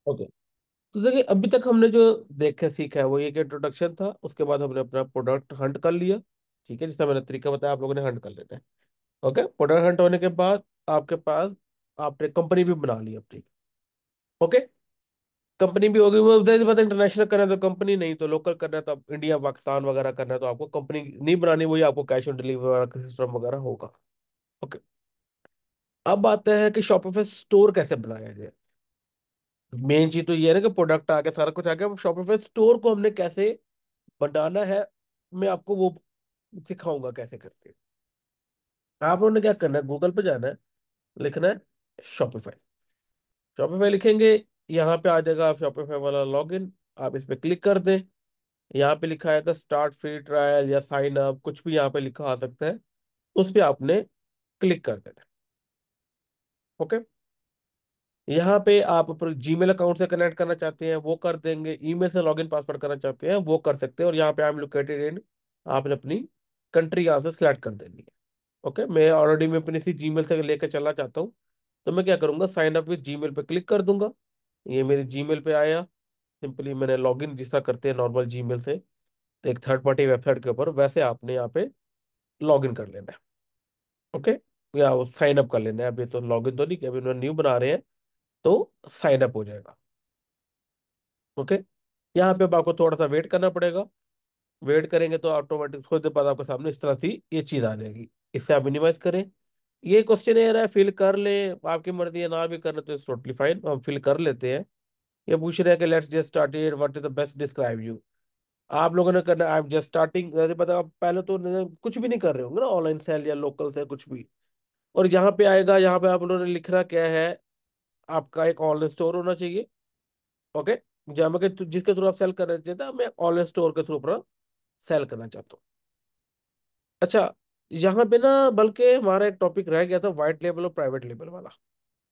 Okay. तो देखिए अभी तक हमने जो देखे सीखा है वो एक इंट्रोडक्शन था, उसके बाद हमने अपना प्रोडक्ट हंट कर लिया। ठीक है, जिसका मैंने तरीका बताया आप लोगों ने हंट कर लेना है। ओके, प्रोडक्ट हंट होने के बाद आपके पास आपने कंपनी भी बना ली अपनी। ओके, कंपनी भी होगी, वो जाहिर सी बात है इंटरनेशनल करना है तो कंपनी, नहीं तो लोकल करना है तो आप इंडिया पाकिस्तान वगैरह करना है तो आपको कंपनी नहीं बनानी, वही आपको कैश ऑन डिलीवरी वगैरह सिस्टम वगैरह होगा। ओके, अब आते हैं कि शॉपिफाई स्टोर कैसे बनाया जाए। मेन चीज तो ये है ना कि प्रोडक्ट आ गया, सारा कुछ आ गया, अब शॉपिफाई स्टोर को हमने कैसे बनाना है, मैं आपको वो सिखाऊंगा कैसे करके। आप लोगों ने क्या करना है, गूगल पे जाना है, लिखना है शॉपिफाई। शॉपिफाई लिखेंगे, यहाँ पे आ जाएगा आप शॉपिफाई वाला लॉगिन, आप इस पे क्लिक कर दें। यहाँ पे लिखा है स्टार्ट फ्री ट्रायल या साइन अप, कुछ भी यहाँ पे लिखा आ सकता है, उस पे आपने क्लिक कर देना है। ओके, यहाँ पे आप जीमेल अकाउंट से कनेक्ट करना चाहते हैं वो कर देंगे, ईमेल से लॉगिन पासवर्ड करना चाहते हैं वो कर सकते हैं, और यहाँ पे आई एम लोकेटेड इन, आपने अपनी कंट्री यहाँ से सिलेक्ट कर देनी है। ओके, मैं ऑलरेडी मैं अपनी सी जीमेल से लेकर चलना चाहता हूँ, तो मैं क्या करूंगा, साइन अप विद जीमेल पे क्लिक कर दूंगा। ये मेरी जीमेल पे आया, सिंपली मैंने लॉगिन जिस तरह करते हैं नॉर्मल जीमेल से, तो एक थर्ड पार्टी वेबसाइट के ऊपर वैसे आपने यहाँ पे लॉगिन कर लेना है। ओके, या साइन अप कर लेना है, अभी तो लॉगिन तो नहीं किया, अभी उन्होंने न्यू बना रहे हैं, तो साइन अप हो जाएगा। ओके, यहाँ पे अब आपको थोड़ा सा वेट करना पड़ेगा। वेट करेंगे तो ऑटोमेटिक थोड़ी देर बाद आपके सामने इस तरह से ये चीज आ जाएगी। इससे आप मिनिमाइज करें। ये क्वेश्चन है रहा, फिल कर ले, आपकी मर्जी है ना भी करना तो इट्स टोटली फाइन, हम फिल कर लेते हैं। ये पूछ रहे हैं कि let's just started, what is the best describe you. आप लोगों ने करना आई एम जस्ट स्टार्टिंग, पता आप पहले तो कुछ भी नहीं कर रहे होंगे ना, ऑनलाइन सेल या लोकल से कुछ भी। और यहाँ पे आएगा, यहाँ पे आप लोगों ने लिखना क्या है, आपका एक ऑनलाइन स्टोर होना चाहिए। ओके, जहाँ के जिसके थ्रू आप सेल करना चाहते हैं, मैं ऑनलाइन स्टोर के थ्रू अपना सेल करना चाहता हूँ। अच्छा, यहाँ पे ना बल्कि हमारा एक टॉपिक रह गया था व्हाइट लेबल और प्राइवेट लेबल वाला,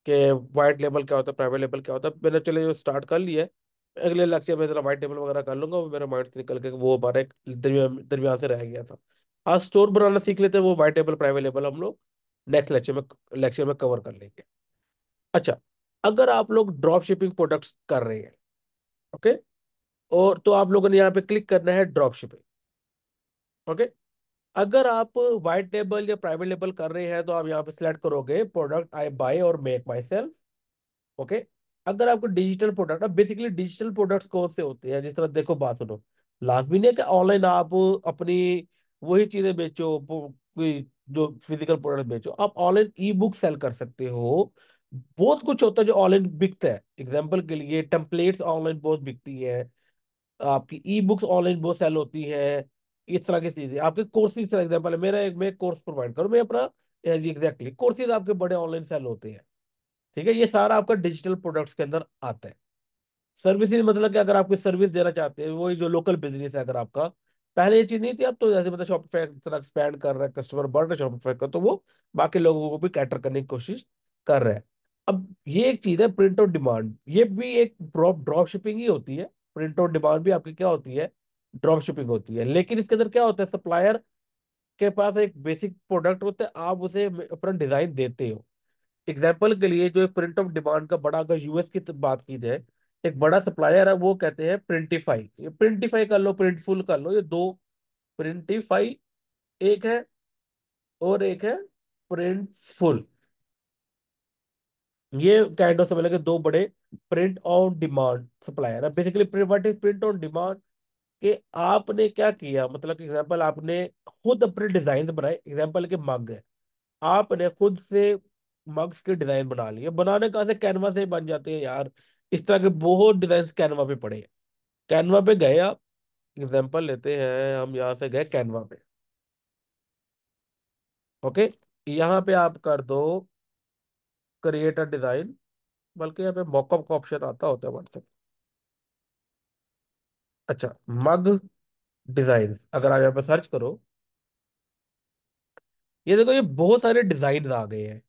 कि व्हाइट लेबल क्या होता है, प्राइवेट लेबल क्या होता है। मैंने चले स्टार्ट कर लिया है, अगले लेक्चर में जरा व्हाइट लेबल वगैरह कर लूंगा, वो मेरे माइंड से निकल के वो हमारा एक दरमियान से रह गया था। आज स्टोर बनाना सीख लेते हैं, वो व्हाइट लेबल प्राइवेट लेबल हम लोग नेक्स्ट लेक्चर में कवर कर लेंगे। अच्छा, अगर आप लोग ड्रॉप शिपिंग प्रोडक्ट्स कर रहे हैं, ओके, और तो आप लोगों ने यहाँ पे क्लिक करना है ड्रॉप शिपिंग। ओके, अगर आप व्हाइट लेबल या प्राइवेट लेबल कर रहे हैं तो आप यहाँ पे सिलेक्ट करोगे प्रोडक्ट आई बाय और मेक माई सेल्फ। ओके, अगर आपको डिजिटल प्रोडक्ट, अब बेसिकली डिजिटल प्रोडक्ट्स कौन से होते हैं, जिस तरह देखो बात सुनो, लास्ट भी नहीं है कि ऑनलाइन आप अपनी वही चीजें बेचो, कोई जो फिजिकल प्रोडक्ट बेचो, आप ऑनलाइन ई बुक सेल कर सकते हो। बहुत कुछ होता है जो ऑनलाइन बिकता है, एग्जाम्पल के लिए टेम्पलेट्स ऑनलाइन बहुत बिकती है, आपकी ई बुक्स ऑनलाइन बहुत सेल होती है। इस तरह की चीजें, आपके कोर्सेज फॉर एग्जाम्पल है, मेरा एक मैं कोर्स प्रोवाइड करूँ, मैं अपना एग्जैक्टली कोर्सेज आपके बड़े ऑनलाइन सेल होते हैं। ठीक है, ये सारा आपका डिजिटल प्रोडक्ट्स के अंदर आता है। सर्विसेज मतलब कि अगर आप कोई सर्विस देना चाहते हैं, वही जो लोकल बिजनेस है अगर आपका, पहले ये चीज नहीं थी, अब तो जैसे मतलब शॉपिफाई एक्सपैंड कर रहा है, कस्टमर बढ़ रहा है शॉपिफाई का, तो वो बाकी लोगों को भी कैटर करने की कोशिश कर रहा है। अब ये एक चीज है प्रिंट और डिमांड, ये भी एक ड्रॉप ड्रॉप शिपिंग ही होती है। प्रिंट और डिमांड भी आपकी क्या होती है, ड्रॉप शिपिंग होती है। लेकिन इसके अंदर क्या होता है, सप्लायर के पास एक बेसिक प्रोडक्ट होता है, आप उसे अपना डिजाइन देते हो। एग्जाम्पल के लिए जो एक प्रिंट ऑफ डिमांड का बड़ा, अगर यूएस की बात की जाए, एक बड़ा सप्लायर है, वो कहते हैं प्रिंटिफाई, ये प्रिंटिफाई कर लो, प्रिंटफुल कर लो, ये दो, प्रिंटिफाई एक है और एक है प्रिंटफुल। ये काइंड ऑफ समझ लगे दो बड़े प्रिंट ऑन डिमांड सप्लायर है। Basically what is print on demand, कि आपने क्या किया, मतलब एग्जाम्पल आपने खुद अपने डिजाइन बनाए, एग्जाम्पल के मग है, आपने खुद से मग्स के डिजाइन बना लिए, बनाने कहाँ से, कैनवा से बन जाते हैं यार। इस तरह के बहुत डिजाइन कैनवा पे पड़े हैं। कैनवा पे गए आप, एग्जांपल लेते हैं, हम यहाँ से गए कैनवा पे। ओके, यहाँ पे आप कर दो क्रिएट अ डिजाइन, बल्कि यहाँ पे मॉकअप का ऑप्शन आता होता है व्हाट्सएप। अच्छा, मग डिजाइन अगर आप यहाँ पे सर्च करो, ये देखो ये बहुत सारे डिजाइन आ गए हैं।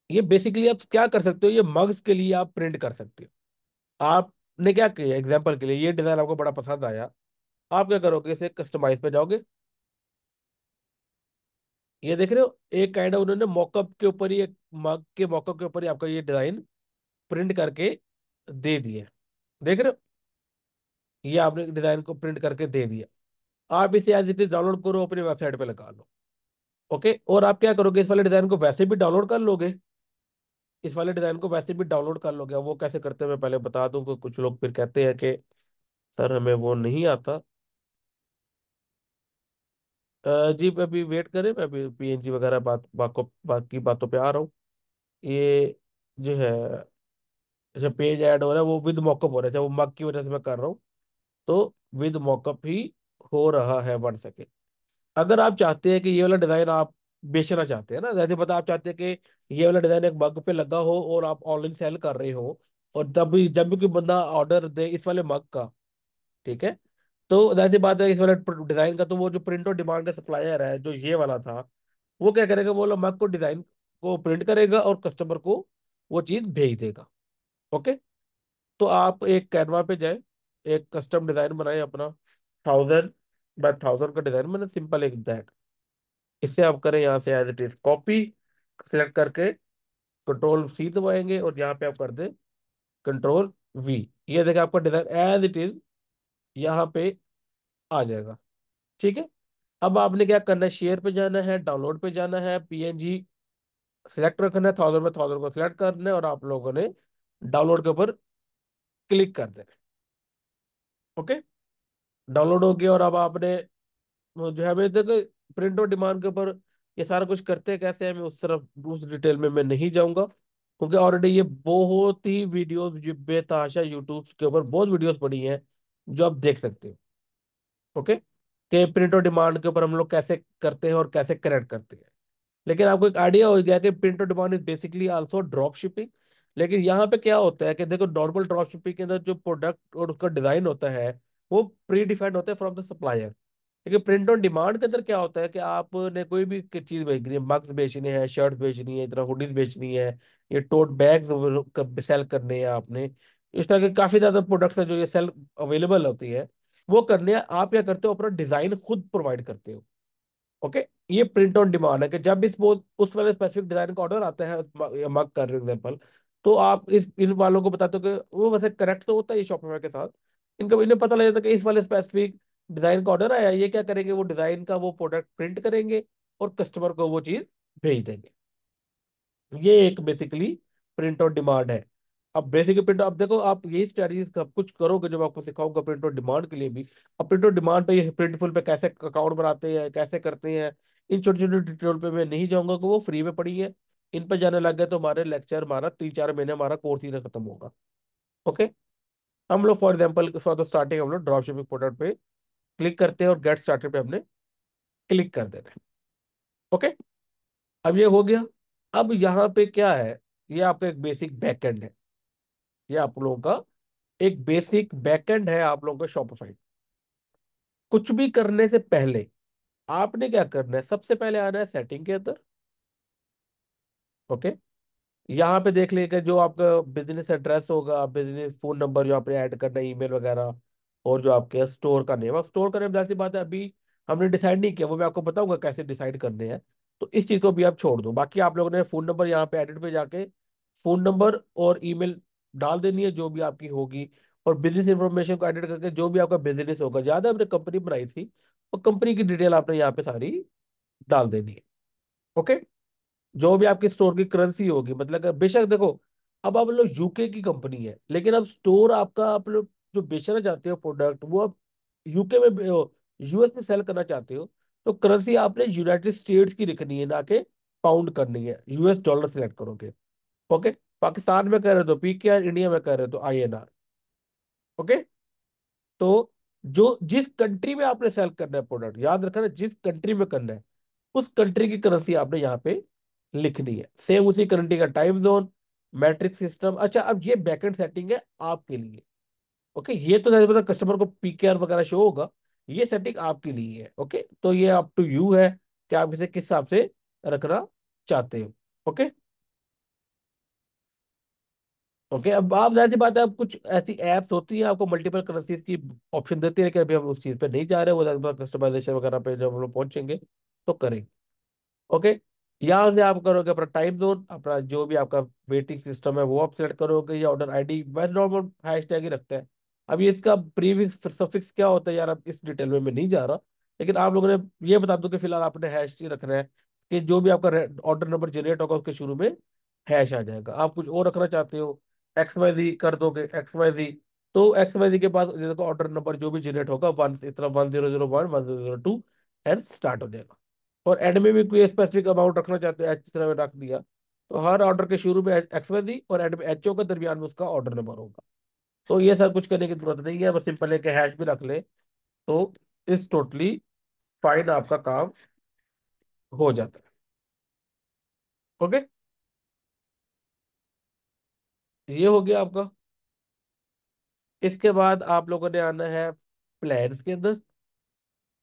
ये बेसिकली आप क्या कर सकते हो, ये मग्स के लिए आप प्रिंट कर सकते हो। आपने क्या किया, एग्जाम्पल के लिए ये डिजाइन आपको बड़ा पसंद आया, आप क्या करोगे, इसे कस्टमाइज पे जाओगे, ये देख रहे हो एक काइंड उन्होंने मॉकअप के ऊपर ही, एक मग के मॉकअप के ऊपर ही आपका ये डिजाइन प्रिंट करके दे दिए, देख रहे हो, ये आपने डिजाइन को प्रिंट करके दे दिया। आप इसे एज इट इज डाउनलोड करो, अपनी वेबसाइट पे लगा लो। ओके, और आप क्या करोगे, इस वाले डिजाइन को वैसे भी डाउनलोड कर लोगे, इस वाले डिजाइन को वैसे भी डाउनलोड कर लोगे। अब वो कैसे करते हैं मैं पहले बता दूं, कि कुछ लोग फिर कहते हैं कि सर हमें वो नहीं आता। जी अभी वेट करें, मैं अभी पीएनजी वगैरह बाकी बातों पे आ रहा हूँ। ये जो है, जैसे पेज ऐड हो रहा है वो विद मॉकअप हो रहा है, जब वो मग की वजह से मैं कर रहा हूँ, तो विद मॉकअप ही हो रहा है, 1 सेकेंड। अगर आप चाहते हैं कि ये वाला डिजाइन आप बेचना चाहते हैं ना, जैसे पता आप चाहते हैं कि ये वाला डिजाइन एक मग पे लगा हो और आप ऑनलाइन सेल कर रहे हो, और जब भी कोई बंदा ऑर्डर दे इस वाले मग का, ठीक है, तो जाहिर बात है इस वाले डिजाइन का, तो वो जो प्रिंट और डिमांड का सप्लायर है जो ये वाला था, वो क्या करेगा, वो मग को डिजाइन को प्रिंट करेगा और कस्टमर को वो चीज भेज देगा। ओके, तो आप एक कैनवा पे जाए, एक कस्टम डिजाइन बनाए अपना, 1000 बाय 1000 का डिजाइन मैंने सिंपल एक दैट, इससे आप करें यहाँ से as it is copy, select करके कंट्रोल सी दबाएंगे और यहाँ पे आप कर दें कंट्रोल वी। ये देखिए आपका डिजाइन एज इट इज यहाँ पे आ जाएगा। ठीक है, अब आपने क्या करना है, शेयर पे जाना है, डाउनलोड पे जाना है, पीएनजी सिलेक्ट रखना है, 1000 बाय 1000 को सिलेक्ट करना है, और आप लोगों ने डाउनलोड के ऊपर क्लिक कर देना है। ओके, डाउनलोड हो गया, और अब आपने वो जो है, मैं देखो प्रिंट और डिमांड के ऊपर ये सारा कुछ करते हैं कैसे है, मैं उस तरफ उस डिटेल में मैं नहीं जाऊंगा, क्योंकि ऑलरेडी ये बहुत ही वीडियोस बेतहाशा यूट्यूब के ऊपर बहुत वीडियोस पड़ी हैं जो आप देख सकते हो। ओके, कि प्रिंट और डिमांड के ऊपर हम लोग कैसे करते हैं और कैसे कनेक्ट करते हैं। लेकिन आपको एक आइडिया हो गया कि print on demand is basically also drop shipping. लेकिन यहाँ पे क्या होता है कि देखो, नॉर्मल ड्रॉप शिपिंग के अंदर जो प्रोडक्ट और उसका डिजाइन होता है वो प्री डिफाइंड होता है फ्रॉम द सप्लायर। लेकिन प्रिंट ऑन डिमांड के अंदर क्या होता है कि आपने कोई भी चीज बेचनी है, मग्स बेचने हैं, शर्ट बेचनी है, इतना हुडीज बेचनी है, ये टोट बैग्स सेल करने हैं आपने, इस तरह के काफी ज्यादा प्रोडक्ट्स हैं जो ये सेल अवेलेबल होती है, वो करने हैं। आप क्या करते हो, अपना डिजाइन खुद प्रोवाइड करते हो। ओके, ये प्रिंट ऑन डिमांड है कि जब इस वो उस वाले स्पेसिफिक डिजाइन का ऑर्डर आता है, मग कर एग्जांपल, तो आप इस इन वालों को बताते हो कि वो वैसे करेक्ट तो होता है ये शॉपिफाई के साथ, इनका इन्हें पता लग जाता है कि इस वाले स्पेसिफिक डिजाइन का ऑर्डर आया, ये क्या करेंगे, वो डिजाइन का वो प्रोडक्ट प्रिंट करेंगे और कस्टमर को वो चीज भेज देंगे। ये एक बेसिकली प्रिंट और डिमांड है। अब बेसिक प्रिंट, अब देखो आप यही स्ट्रेटजी सब कुछ करोगे जो मैं आपको सिखाऊंगा प्रिंट और डिमांड के लिए भी। अब प्रिंट और डिमांड पे, ये प्रिंटफुल पे कैसे अकाउंट बनाते हैं, कैसे करते हैं, इन छोटे छोटे डिटेल पे मैं नहीं जाऊंगा, कि वो फ्री में पड़ी है। इन पे जाने लग गए तो हमारे लेक्चर, हमारा 3-4 महीने हमारा कोर्स ही ना खत्म होगा। ओके, हम लोग for example for the starting हम लोग ड्रॉप शिपिंग प्रोडक्ट पे क्लिक करते हैं और गेट स्टार्टेड पे हमने क्लिक कर देना है। ओके, अब ये हो गया। अब यहाँ पे क्या है, ये आपका एक बेसिक बैकएंड है, ये आप लोगों का एक बेसिक बैकएंड है आप लोगों का शॉपिफाई। कुछ भी करने से पहले आपने क्या करना है, सबसे पहले आना है सेटिंग के अंदर। ओके, यहाँ पे देख लेगा जो आपका बिजनेस एड्रेस होगा, बिजनेस फोन नंबर जो आपने ऐड करना है, ईमेल वगैरह, और जो आपके स्टोर का नेम। अब स्टोर का नेम जाती बात है, अभी हमने डिसाइड नहीं किया, वो मैं आपको बताऊंगा कैसे डिसाइड करने हैं। तो इस चीज को भी आप छोड़ दो, बाकी आप लोगों ने फोन नंबर यहाँ पे एडिट पे जाके फोन नंबर और ईमेल डाल देनी है जो भी आपकी होगी, और बिजनेस इंफॉर्मेशन को एडिट करके जो भी आपका बिजनेस होगा, ज्यादा आपने कंपनी बनाई थी, और कंपनी की डिटेल आपने यहाँ पे सारी डाल देनी है। ओके, जो भी आपकी स्टोर की करेंसी होगी, मतलब कि बेशक देखो, अब आप लोग यूके की कंपनी है, लेकिन अब स्टोर आपका आप लोग जो बेचना चाहते हो प्रोडक्ट, वो आप यूके में, यूएस में सेल करना चाहते हो, तो करेंसी आपने यूनाइटेड स्टेट्स की रखनी है, ना कि पाउंड करनी है, यूएस डॉलर सिलेक्ट करोगे। ओके, पाकिस्तान में कर रहे हो तो पीकेआर, इंडिया में कर रहे हो तो आईएनआर। ओके, तो जो जिस कंट्री में आपने सेल करना है प्रोडक्ट, याद रखना जिस कंट्री में करना है, उस कंट्री की करेंसी आपने यहाँ पे लिखनी है, सेम उसी कंट्री का टाइम जोन, मैट्रिक सिस्टम। अच्छा, अब ये बैकएंड सेटिंग है आपके लिए। ओके, ये तो पता कस्टमर को पीकेआर वगैरह शो होगा, ये सेटिंग आपके लिए है। ओके, तो ये अप टू यू है कि आप इसे किस हिसाब से रखना चाहते हो। ओके, ओके, अब आप जाहिर सी बात है, अब कुछ ऐसी एप्स होती हैं आपको मल्टीपल करेंसीज की ऑप्शन देती है, कि अभी हम उस चीज पे नहीं जा रहे, वो कस्टमाइजेशन वगैरह पे जब हम लोग पहुंचेंगे तो करेंगे। ओके, यहाँ से आप करोगे अपना टाइम जोन, अपना जो भी आपका वेटिंग सिस्टम है वो आप सेलेक्ट करोगे, या ऑर्डर आईडी वैसे नॉर्मल हैश टैग ही रखते हैं। अब ये इसका प्रीफिक्स सफिक्स क्या होता है यार, अब इस डिटेल में मैं नहीं जा रहा, लेकिन आप लोगों ने ये बता दो कि फिलहाल आपने हैश ही रखना है, कि जो भी आपका ऑर्डर नंबर जनरेट होगा उसके शुरू में हैश आ जाएगा। आप कुछ और रखना चाहते हो, एक्स वाई जी कर दोगे, एक्स वाई जी, तो एक्स वाई जी के बाद देखो ऑर्डर नंबर जो भी जनरेट होगा वन इस तरह 1001 1002 एंड स्टार्ट हो जाएगा। और एंड में भी कोई स्पेसिफिक अमाउंट रखना चाहते हैं इस तरह में रख दिया, तो हर ऑर्डर के शुरू में एक्स वाई जी और एंड में एच ओ के दरमियान में उसका ऑर्डर नंबर होगा। तो ये सब कुछ करने की जरूरत नहीं है, बस सिंपल है कि हैश भी रख ले, तो इस टोटली फाइन आपका काम हो जाता है। ओके, ये हो गया आपका। इसके बाद आप लोगों ने आना है प्लान्स के अंदर।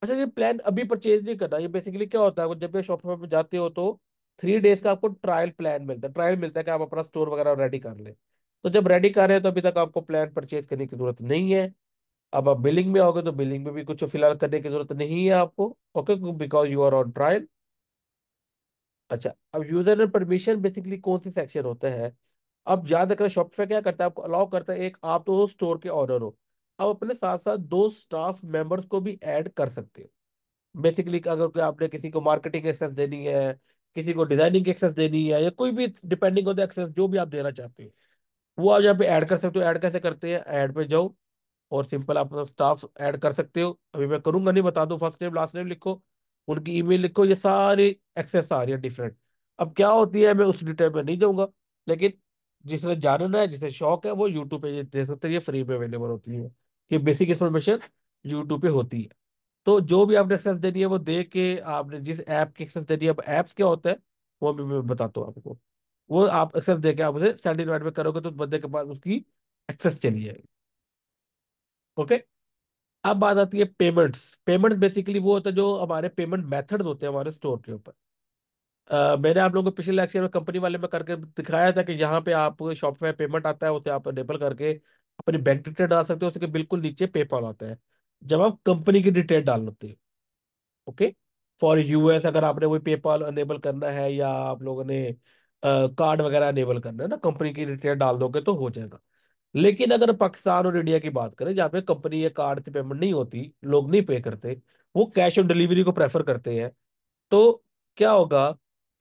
अच्छा, ये प्लान अभी परचेज नहीं करना, ये बेसिकली क्या होता है, वो जब भी शॉपिफाई पे जाते हो तो 3 डेज का आपको ट्रायल प्लान मिलता है, ट्रायल मिलता है कि आप अपना स्टोर वगैरह रेडी कर लें। तो जब रेडी कर रहे हैं तो अभी तक आपको प्लान परचेज करने की जरूरत नहीं है। अब आप बिलिंग में आओगे तो बिलिंग में भी कुछ फिलहाल करने की जरूरत नहीं है आपको, okay, because you are on trial. अच्छा, अब यूजर एंड परमिशन बेसिकली कौन सी सेक्शन होता है। अब याद रखना शॉपिफाई क्या करता है, आपको अलाउ करता है, एक आप तो स्टोर के ऑनर हो, आप अपने साथ साथ 2 स्टाफ मेंबर्स को भी ऐड कर सकते हो। बेसिकली अगर कोई आपने किसी को मार्केटिंग एक्सेस देनी है, किसी को डिजाइनिंग एक्सेस देनी है, या कोई भी डिपेंडिंग ऑन द एक्सेस जो भी आप देना चाहते हो, वो आप यहाँ पे ऐड कर सकते हो। ऐड कैसे करते हैं, ऐड पे जाओ और सिंपल आप अपना स्टाफ ऐड कर सकते हो। अभी मैं करूंगा नहीं, बता दूं, फर्स्ट नेम लास्ट नेम लिखो, उनकी ईमेल लिखो, ये सारी एक्सेस आ रही है डिफरेंट। अब क्या होती है मैं उस डिटेल में नहीं जाऊंगा, लेकिन जिसने जानना है, जिसे शौक है, वो यूट्यूब पे ये देख सकते हैं, ये फ्री में अवेलेबल होती है, कि बेसिक इन्फॉर्मेशन यूट्यूब पे होती है। तो जो भी आपने एक्सेस देनी है वो दे के, आपने जिस ऐप की एक्सेस देनी है, अब ऐप्स क्या होता है वो भी मैं बताता हूँ आपको। वो आप एक्सेस दे के आप उसे सेंड इनवाइट में करोगे तो बंदे के पास उसकी एक्सेस चली जाएगी। ओके, अब बात आती है पेमेंट्स। पेमेंट्स बेसिकली वो होता है जो हमारे पेमेंट मेथड होते हैं हमारे स्टोर के ऊपर। मैंने आप लोगों को पिछले लेक्चर में कंपनी वाले में करके दिखाया था कि यहाँ पे आप शॉपिफाई पेमेंट आता है, उसे आप अनेबल करके अपनी बैंक डिटेल डाल सकते हो, उसके बिल्कुल नीचे पेपाल आता है जब आप कंपनी की डिटेल डालते हो। ओके, फॉर यूएस अगर आपने वही पेपाल अनेबल करना है, या आप लोगों ने कार्ड वगैरह अनेबल करना है ना, कंपनी की डिटेल डाल दोगे तो हो जाएगा। लेकिन अगर पाकिस्तान और इंडिया की बात करें, जहाँ पे कंपनी या कार्ड से पेमेंट नहीं होती, लोग नहीं पे करते, वो कैश ऑन डिलीवरी को प्रेफर करते हैं, तो क्या होगा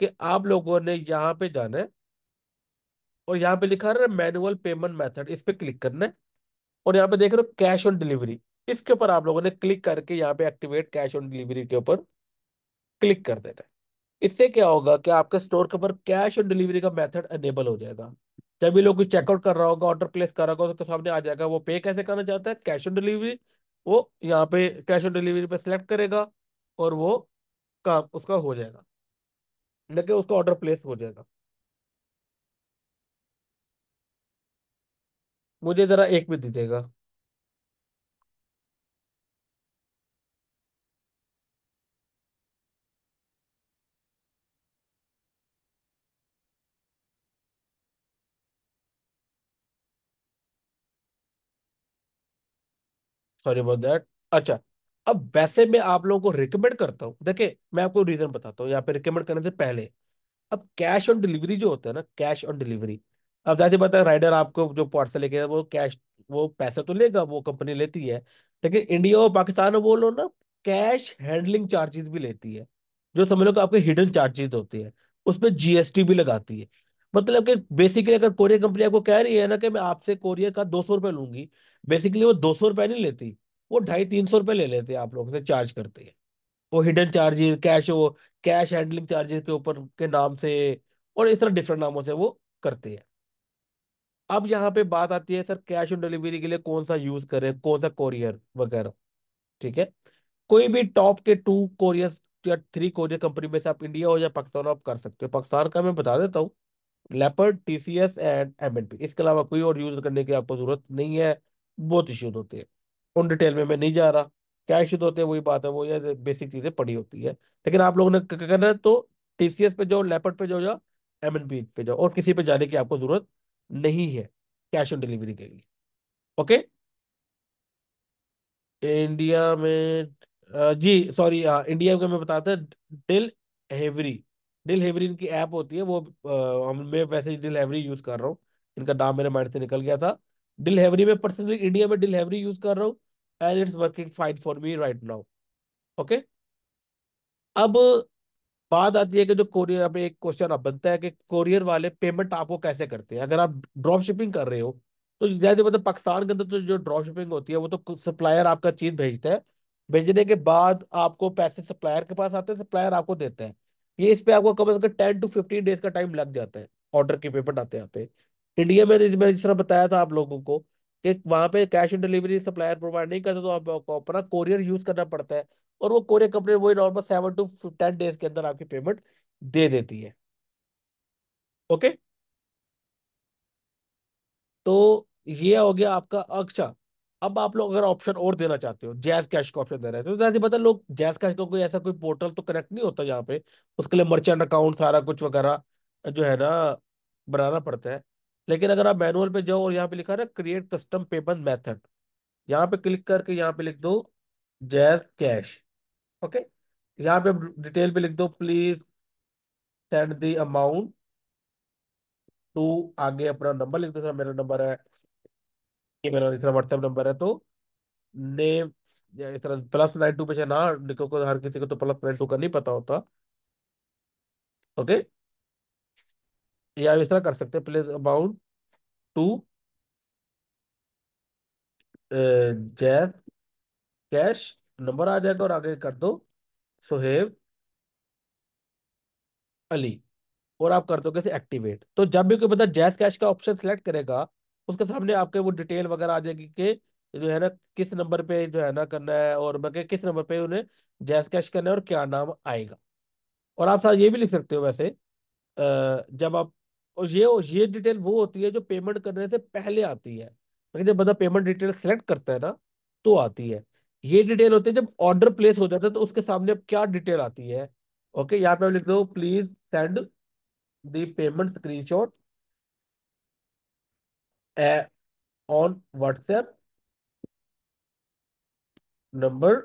कि आप लोगों ने यहाँ पे जाना है, और यहाँ पे लिखा है मैनुअल पेमेंट मेथड, इस पे क्लिक करना है, और यहाँ पे देख रहे हो कैश ऑन डिलीवरी, इसके ऊपर आप लोगों ने क्लिक करके यहाँ पे एक्टिवेट कैश ऑन डिलीवरी के ऊपर क्लिक कर देना है। इससे क्या होगा कि आपके स्टोर के ऊपर कैश ऑन डिलीवरी का मेथड अनेबल हो जाएगा। जब भी लोग कुछ चेकआउट कर रहा होगा, ऑर्डर प्लेस कर रहा होगा, तो सामने आ जाएगा वो पे कैसे करना चाहता है, कैश ऑन डिलीवरी। वो यहाँ पे कैश ऑन डिलीवरी पे सिलेक्ट करेगा, और वो काम उसका हो जाएगा, लेकिन उसका ऑर्डर प्लेस हो जाएगा। मुझे जरा एक भी दीजिएगा। Sorry about that. अच्छा, अब वैसे मैं आप लोगों को रिकमेंड करता हूँ, देखिए मैं आपको रीजन बताता हूँ यहाँ पे रिकमेंड करने से पहले। अब कैश ऑन डिलीवरी जो होता है ना, कैश ऑन डिलीवरी, अब जाती बात है, राइडर आपको जो पार्सल लेके वो कैश, वो पैसा तो लेगा, वो कंपनी लेती है, लेकिन इंडिया और पाकिस्तान में वो लोग ना कैश हैंडलिंग चार्जेस भी लेती है, जो समझ लो कि आपके हिडन चार्जेस होते हैं, उसमें जीएसटी भी लगाती है। मतलब कि बेसिकली अगर कोरियर कंपनी आपको कह रही है ना कि मैं आपसे कोरियर का 200 रुपये लूंगी, बेसिकली वो 200 रुपये नहीं लेती, वो 250-300 रुपये ले लेते हैं, आप लोगों से चार्ज करते हैं। वो हिडन चार्जेस, कैश, वो कैश हैंडलिंग चार्जेस के ऊपर के नाम से, और इस तरह डिफरेंट नामों से वो करते हैं। अब यहाँ पे बात आती है सर, कैश ऑन डिलीवरी के लिए कौन सा यूज करें, कौन सा कोरियर वगैरह। ठीक है, कोई भी टॉप के 2 कोरियर या 3 कोरियर कंपनी में से आप इंडिया हो या पाकिस्तान हो, आप कर सकते हो। पाकिस्तान का मैं बता देता हूँ, लेपर्ड, टीसीएस एंड एमएनपी, इसके अलावा कोई और यूज करने की आपको जरूरत नहीं है। बहुत इश्यूज होते हैं, उन डिटेल में मैं नहीं जा रहा, क्या इश्यूज होते हैं वही बात है, वो ये बेसिक चीजें पड़ी होती है। लेकिन आप लोगों ने क्या करना है, तो टीसीएस पे जाओ, लेपर्ड पे जाओ, या एमएनपी पे जाओ, और किसी पे जाने की आपको जरूरत नहीं है कैश ऑन डिलीवरी के लिए। ओके, इंडिया में जी सॉरी, इंडिया में मैं बताता डिल हेवरी, डिलीवरी इनकी ऐप होती है वो, मैं वैसे ही डिलीवरी यूज कर रहा हूँ, इनका नाम मेरे माइंड से निकल गया था। डिलीवरी में पर्सनली इंडिया में डिलीवरी यूज कर रहा हूँ, and it's working fine for me right now. Okay. अब बात आती है कि जो कोरियर में एक क्वेश्चन अब बनता है कि कोरियर वाले पेमेंट आपको कैसे करते हैं अगर आप ड्रॉप शिपिंग कर रहे हो। तो जैसे मतलब पाकिस्तान के अंदर तो जो ड्रॉप शिपिंग होती है वो तो सप्लायर आपका चीज भेजता है, भेजने के बाद आपको पैसे सप्लायर के पास आते हैं, सप्लायर आपको देता है। ये इस पे आपको कम से कम 10 to 15 डेज का टाइम लग जाता है ऑर्डर की पेमेंट आते आते। इंडिया में मैं जिस तरह बताया था आप लोगों को कि वहां पे cash on delivery supplier provide नहीं करते, तो आपको अपना कोरियर यूज करना पड़ता है। और वो कोरियर कंपनी वही नॉर्मल 7 to 10 डेज के अंदर आपकी पेमेंट दे देती है। ओके। तो ये हो गया आपका। अच्छा, अब आप लोग अगर ऑप्शन और देना चाहते हो, जैज कैश का ऑप्शन दे रहे हैं, तो जैसे पता लोग जैज कैश का कोई ऐसा कोई पोर्टल तो कनेक्ट नहीं होता यहाँ पे, उसके लिए मर्चेंट अकाउंट सारा कुछ वगैरह जो है ना बनाना पड़ता है। लेकिन अगर आप मैनुअल पे जाओ और यहाँ पे लिखा है ना क्रिएट कस्टम पेमेंट मेथड, यहाँ पे क्लिक करके यहाँ पे लिख दो जैज कैश। ओके। यहाँ पे डिटेल पे लिख दो please send the amount to, आगे अपना नंबर लिख दो, सर मेरा नंबर है, ये मेरा इस तरह व्हाट्सएप नंबर है, तो नेम या इस तरह +92 पे ना लिखो, को हर किसी को तो +92 का नहीं पता होता। ओके। या इस तरह कर सकते हैं please amount to JazzCash, number आ जाएगा और आगे कर दो सोहेब अली, और आप कर दो कैसे एक्टिवेट। तो जब भी कोई बंदा जैज कैश का ऑप्शन सेलेक्ट करेगा उसके सामने आपके वो डिटेल वगैरह आ जाएगी कि जो है ना किस नंबर पे जो है ना करना है, और मैं किस नंबर पे उन्हें जैज कैश करना है और क्या नाम आएगा। और आप साथ ये भी लिख सकते हो वैसे, जब आप, और ये डिटेल वो होती है जो पेमेंट करने से पहले आती है, लेकिन जब बंदा पेमेंट डिटेल सेलेक्ट करता है ना तो आती है। ये डिटेल होती है जब ऑर्डर प्लेस हो जाता है तो उसके सामने अब क्या डिटेल आती है। ओके, यहाँ पे आप लिख दो please send the payment screenshot on WhatsApp number,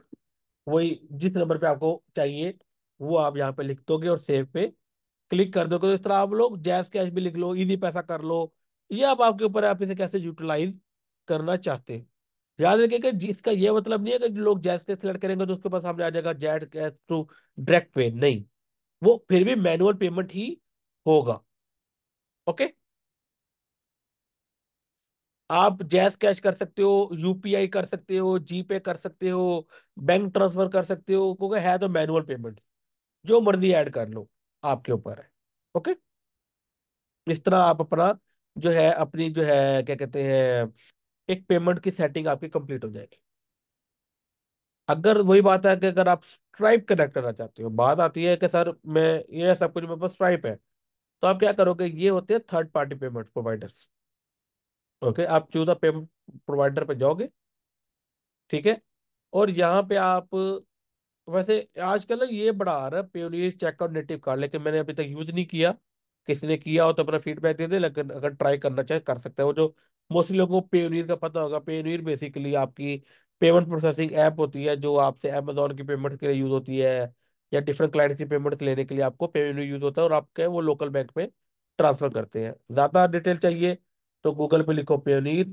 वही जिस नंबर पे आपको चाहिए वो आप यहाँ पे लिख दोगे और सेव पे क्लिक कर दोगे। तो इस तरह आप लोग जैस कैश भी लिख लो, इजी पैसा कर लो, ये अब आपके ऊपर है आप इसे कैसे यूटिलाइज करना चाहते हैं। याद रखिए कि जिसका ये मतलब नहीं है कि जो लोग जैस कैश सेलेक्ट करेंगे तो उसके पास सामने आ जाएगा जैज कैश टू डायरेक्ट पे, नहीं, वो फिर भी मैनुअल पेमेंट ही होगा। ओके। आप जैस कैश कर सकते हो, यूपीआई कर सकते हो, जीपे कर सकते हो, बैंक ट्रांसफर कर सकते हो, क्योंकि है तो मैनुअल पेमेंट, जो मर्जी ऐड कर लो, आपके ऊपर है। ओके। इस तरह आप अपना जो है अपनी जो है क्या कहते हैं एक पेमेंट की सेटिंग आपकी कंप्लीट हो जाएगी। अगर वही बात है कि अगर आप स्ट्राइप कनेक्ट करना चाहते हो, बात आती है कि सर मैं ये सब कुछ मेरे पास स्ट्राइप है, तो आप क्या करोगे, ये होते हैं third party payment providers. Okay, आप चूज पेमेंट प्रोवाइडर पे जाओगे, ठीक है, और यहाँ पे आप, वैसे आजकल ना ये बड़ा आ रहा है पेयोनियर चेकआउट नेटिव कार्ड, लेकिन मैंने अभी तक यूज नहीं किया। किसी ने किया हो तो अपना फीडबैक दे दे, लेकिन अगर ट्राई करना चाहे कर सकते हैं। वो जो मोस्टली लोगों को पेयोनियर का पता होगा, पेयोनियर बेसिकली आपकी पेमेंट प्रोसेसिंग ऐप होती है जो आपसे अमेजोन की पेमेंट के लिए यूज होती है, या डिफरेंट क्लाइंट की पेमेंट लेने के लिए आपको पेयोनियर यूज होता है, और आपके वो लोकल बैंक में ट्रांसफर करते हैं। ज्यादा डिटेल चाहिए तो गूगल पे लिखो पेयोनियर,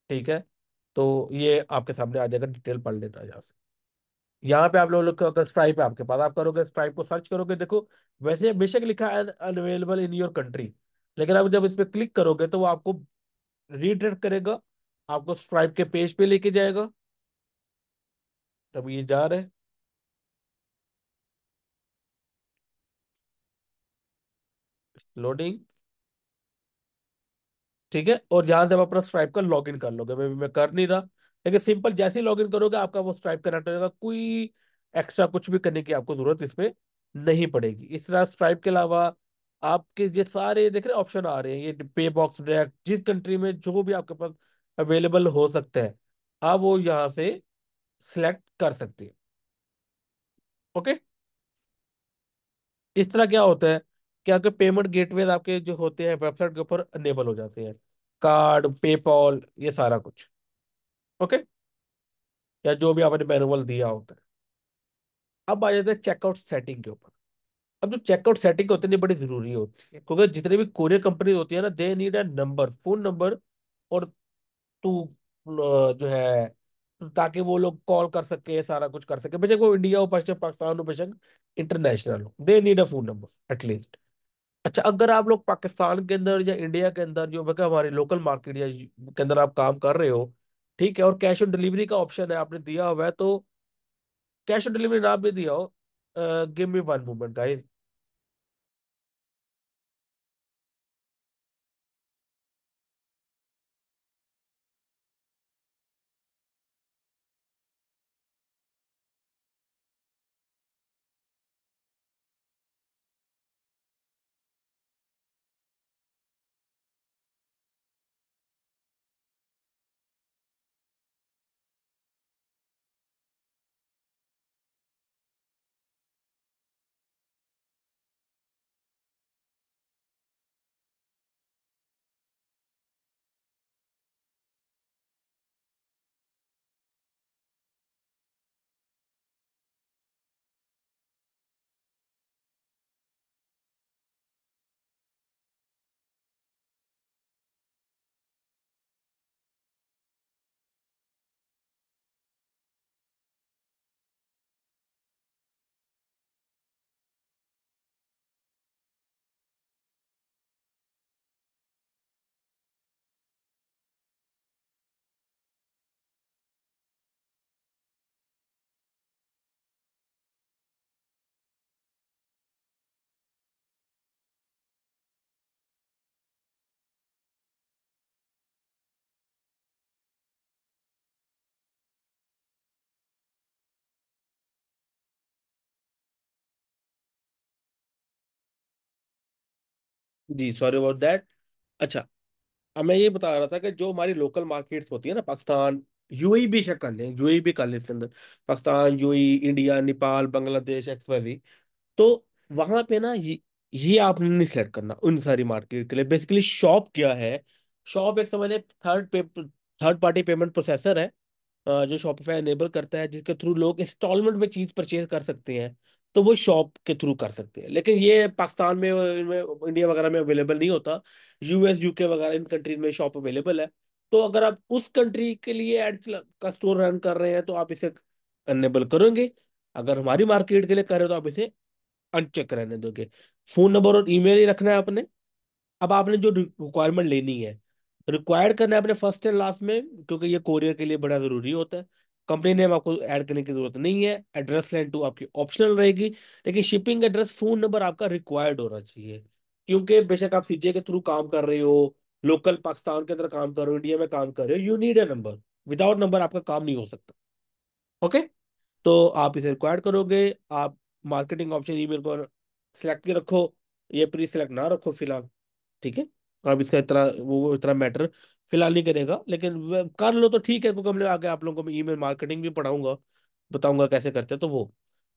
ठीक है, तो ये आपके सामने आ जाएगा, डिटेल पढ़ लेना यहाँ से। यहाँ पे आप लोग का अगर स्ट्राइप है आपके पास, आप करोगे स्ट्राइप को सर्च करोगे, देखो वैसे बेशक लिखा है अनअवेलेबल इन योर कंट्री, लेकिन आप जब इस पे क्लिक करोगे तो वो आपको रीडायरेक्ट करेगा, आपको स्ट्राइप के पेज पे लेके जाएगा। अब ये जा रहे हैं लोडिंग, ठीक है, और यहाँ से आप अपना स्ट्राइप का लॉगिन कर लोगे, मैं कर नहीं रहा, लेकिन सिंपल जैसे ही लॉगिन करोगे आपका वो स्ट्राइप कनेक्ट हो जाएगा, कोई एक्स्ट्रा कुछ भी करने की आपको जरूरत इसमें नहीं पड़ेगी। इस तरह स्ट्राइप के अलावा आपके ये सारे देख रहे ऑप्शन आ रहे हैं, ये पे बॉक्स डायरेक्ट, जिस कंट्री में जो भी आपके पास अवेलेबल हो सकता है आप वो यहाँ से सिलेक्ट कर सकते हैं। ओके। इस तरह क्या होता है कि आपके पेमेंट गेटवेज आपके जो होते हैं वेबसाइट के ऊपर अनेबल हो जाते हैं, कार्ड, पेपॉल, ये सारा कुछ। ओके, या जो भी आपने मैनुअल दिया होता है। अब आ जाते हैं चेकआउट सेटिंग के ऊपर। अब जो चेकआउट सेटिंग होती है ये बड़ी जरूरी होती है, क्योंकि जितनी भी कोरियर कंपनी होती है ना, they need a number, phone number. और तू जो है, ताकि वो लोग कॉल कर सके, सारा कुछ कर सके, बेशक वो इंडिया हो, बेशक पाकिस्तान हो, बेशक इंटरनेशनल हो, they need a phone number at least. अच्छा, अगर आप लोग पाकिस्तान के अंदर या इंडिया के अंदर, जो मतलब हमारी लोकल मार्केट या के अंदर आप काम कर रहे हो, ठीक है, और कैश ऑन डिलीवरी का ऑप्शन है आपने दिया हुआ है, तो कैश ऑन डिलीवरी ना भी दिया हो, give me one moment guys. जी सॉरी अबाउट दैट। अच्छा, अब मैं ये बता रहा था कि जो हमारी लोकल मार्केट्स होती है ना, पाकिस्तान, यूएई भी शेयर कर लें, यूएई भी कर लें इसके अंदर, Pakistan, UAE, India, Nepal, Bangladesh, x, तो वहां पे ना ये आपने नहीं सेलेक्ट करना उन सारी मार्केट के लिए। बेसिकली शॉप क्या है? शॉप एक समझ थर्ड पार्टी पेमेंट प्रोसेसर है, जो शॉपिफाई एनेबल करता है, जिसके थ्रू लोग इंस्टॉलमेंट में चीज परचेज कर सकते हैं। तो वो शॉप के थ्रू कर सकते हैं, लेकिन ये पाकिस्तान में, इनमें इंडिया वगैरह में अवेलेबल नहीं होता। यूएस, यूके वगैरह इन कंट्रीज में शॉप अवेलेबल है। तो अगर आप उस कंट्री के लिए एड का स्टोर रन कर रहे हैं तो आप इसे अनेबल करेंगे। अगर हमारी मार्केट के लिए कर रहे हो तो आप इसे अनचेक रहने दोगे। फोन नंबर और ईमेल ही रखना है आपने। अब आपने जो रिक्वायरमेंट लेनी है, रिक्वायर्ड करना है अपने फर्स्ट एंड लास्ट में, क्योंकि ये कोरियर के लिए बड़ा जरूरी होता है। कंपनी नेम आपको ऐड करने की जरूरत नहीं है, एड्रेस लाइन टू आपकी ऑप्शनल रहेगी, लेकिन शिपिंग एड्रेस, फोन नंबर आपका रिक्वायर्ड होना चाहिए। क्योंकि बेशक आप सीजे के थ्रू काम कर रहे हो, लोकल पाकिस्तान के अंदर काम कर रहे हो, इंडिया में काम कर रहे हो, you need a number. Without number आपका काम नहीं हो सकता। ओके, तो आप इसे रिक्वायर्ड करोगे। आप मार्केटिंग ऑप्शन ईमेल को सिलेक्ट के रखो, ये प्री सिलेक्ट ना रखो फिलहाल, ठीक है। अब इसका इतना वो इतना मैटर फिलहाल नहीं करेगा, लेकिन कर लो तो ठीक है, क्योंकि हमने आगे आप लोगों को मैं ईमेल मार्केटिंग भी पढ़ाऊंगा, बताऊंगा कैसे करते हैं। तो वो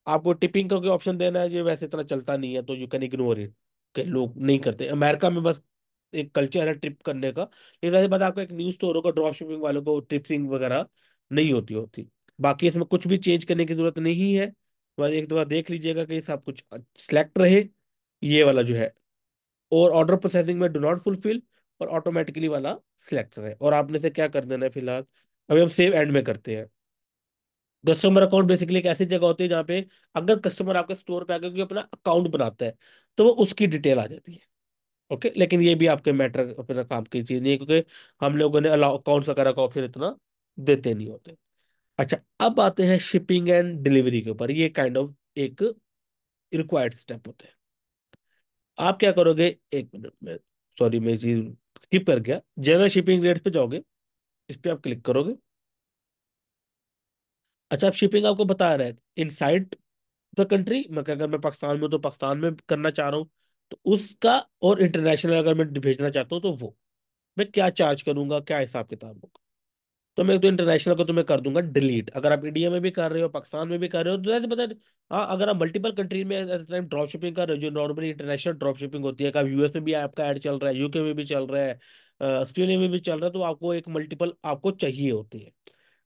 आपको टिपिंग का कोई ऑप्शन देना है, ये वैसे इतना चलता नहीं है, तो यू कैन इग्नोर इट, कि लोग नहीं करते। अमेरिका में बस एक कल्चर है ट्रिप करने का, लेकिन ऐसे बात, आपका एक न्यूज स्टोर होगा, ड्रॉप शिपिंग वालों को ट्रिपिंग वगैरह नहीं होती। बाकी इसमें कुछ भी चेंज करने की जरूरत नहीं है। बस एक दफा देख लीजिएगा कि सब कुछ सिलेक्ट रहे, ये वाला जो है, और ऑर्डर प्रोसेसिंग में डू नॉट फुलफिल, और ऑटोमेटिकली वाला सिलेक्ट रहे। और आपने से क्या कर देना है फिलहाल, अभी हम सेव एंड में करते हैं। कस्टमर अकाउंट बेसिकली एक ऐसी जगह होती है जहाँ पे अगर कस्टमर आपके स्टोर पे आकर कोई अपना अकाउंट बनाता है, तो वो उसकी डिटेल आ जाती है। ओके, लेकिन ये भी आपके मैटर अपना काम की चीज नहीं है, क्योंकि हम लोगों ने अलाउ अकाउंट्स वगैरह का ऑप्शन इतना देते नहीं होते। अच्छा, अब आते हैं शिपिंग एंड डिलीवरी के ऊपर। ये काइंड ऑफ एक रिक्वायर्ड स्टेप होते हैं। आप क्या करोगे, एक मिनट में, सॉरी मैं चीज स्किप कर गया, जनरल शिपिंग रेट पे जाओगे, इस पे आप क्लिक करोगे। अच्छा, अब शिपिंग आपको बता रहा है इनसाइड द कंट्री, मैं अगर मैं पाकिस्तान में हूं, तो पाकिस्तान में करना चाह रहा हूँ तो उसका, और इंटरनेशनल अगर मैं भेजना चाहता हूँ तो वो मैं क्या चार्ज करूंगा, क्या हिसाब किताब होगा। तो मैं तो इंटरनेशनल को तो मैं कर दूंगा डिलीट। अगर आप इंडिया में भी कर रहे हो, पाकिस्तान में भी कर रहे हो, तो जैसे पता है, हाँ, अगर आप मल्टीपल कंट्री में एट टाइम ड्रॉप शिपिंग कर रहे हो, जो नॉर्मली इंटरनेशनल ड्रॉप शिपिंग होती है, कि यूएस में भी आपका ऐड चल रहा है, यूके में भी चल रहा है, ऑस्ट्रेलिया में भी चल रहा है, तो आपको एक मल्टीपल आपको चाहिए होती है।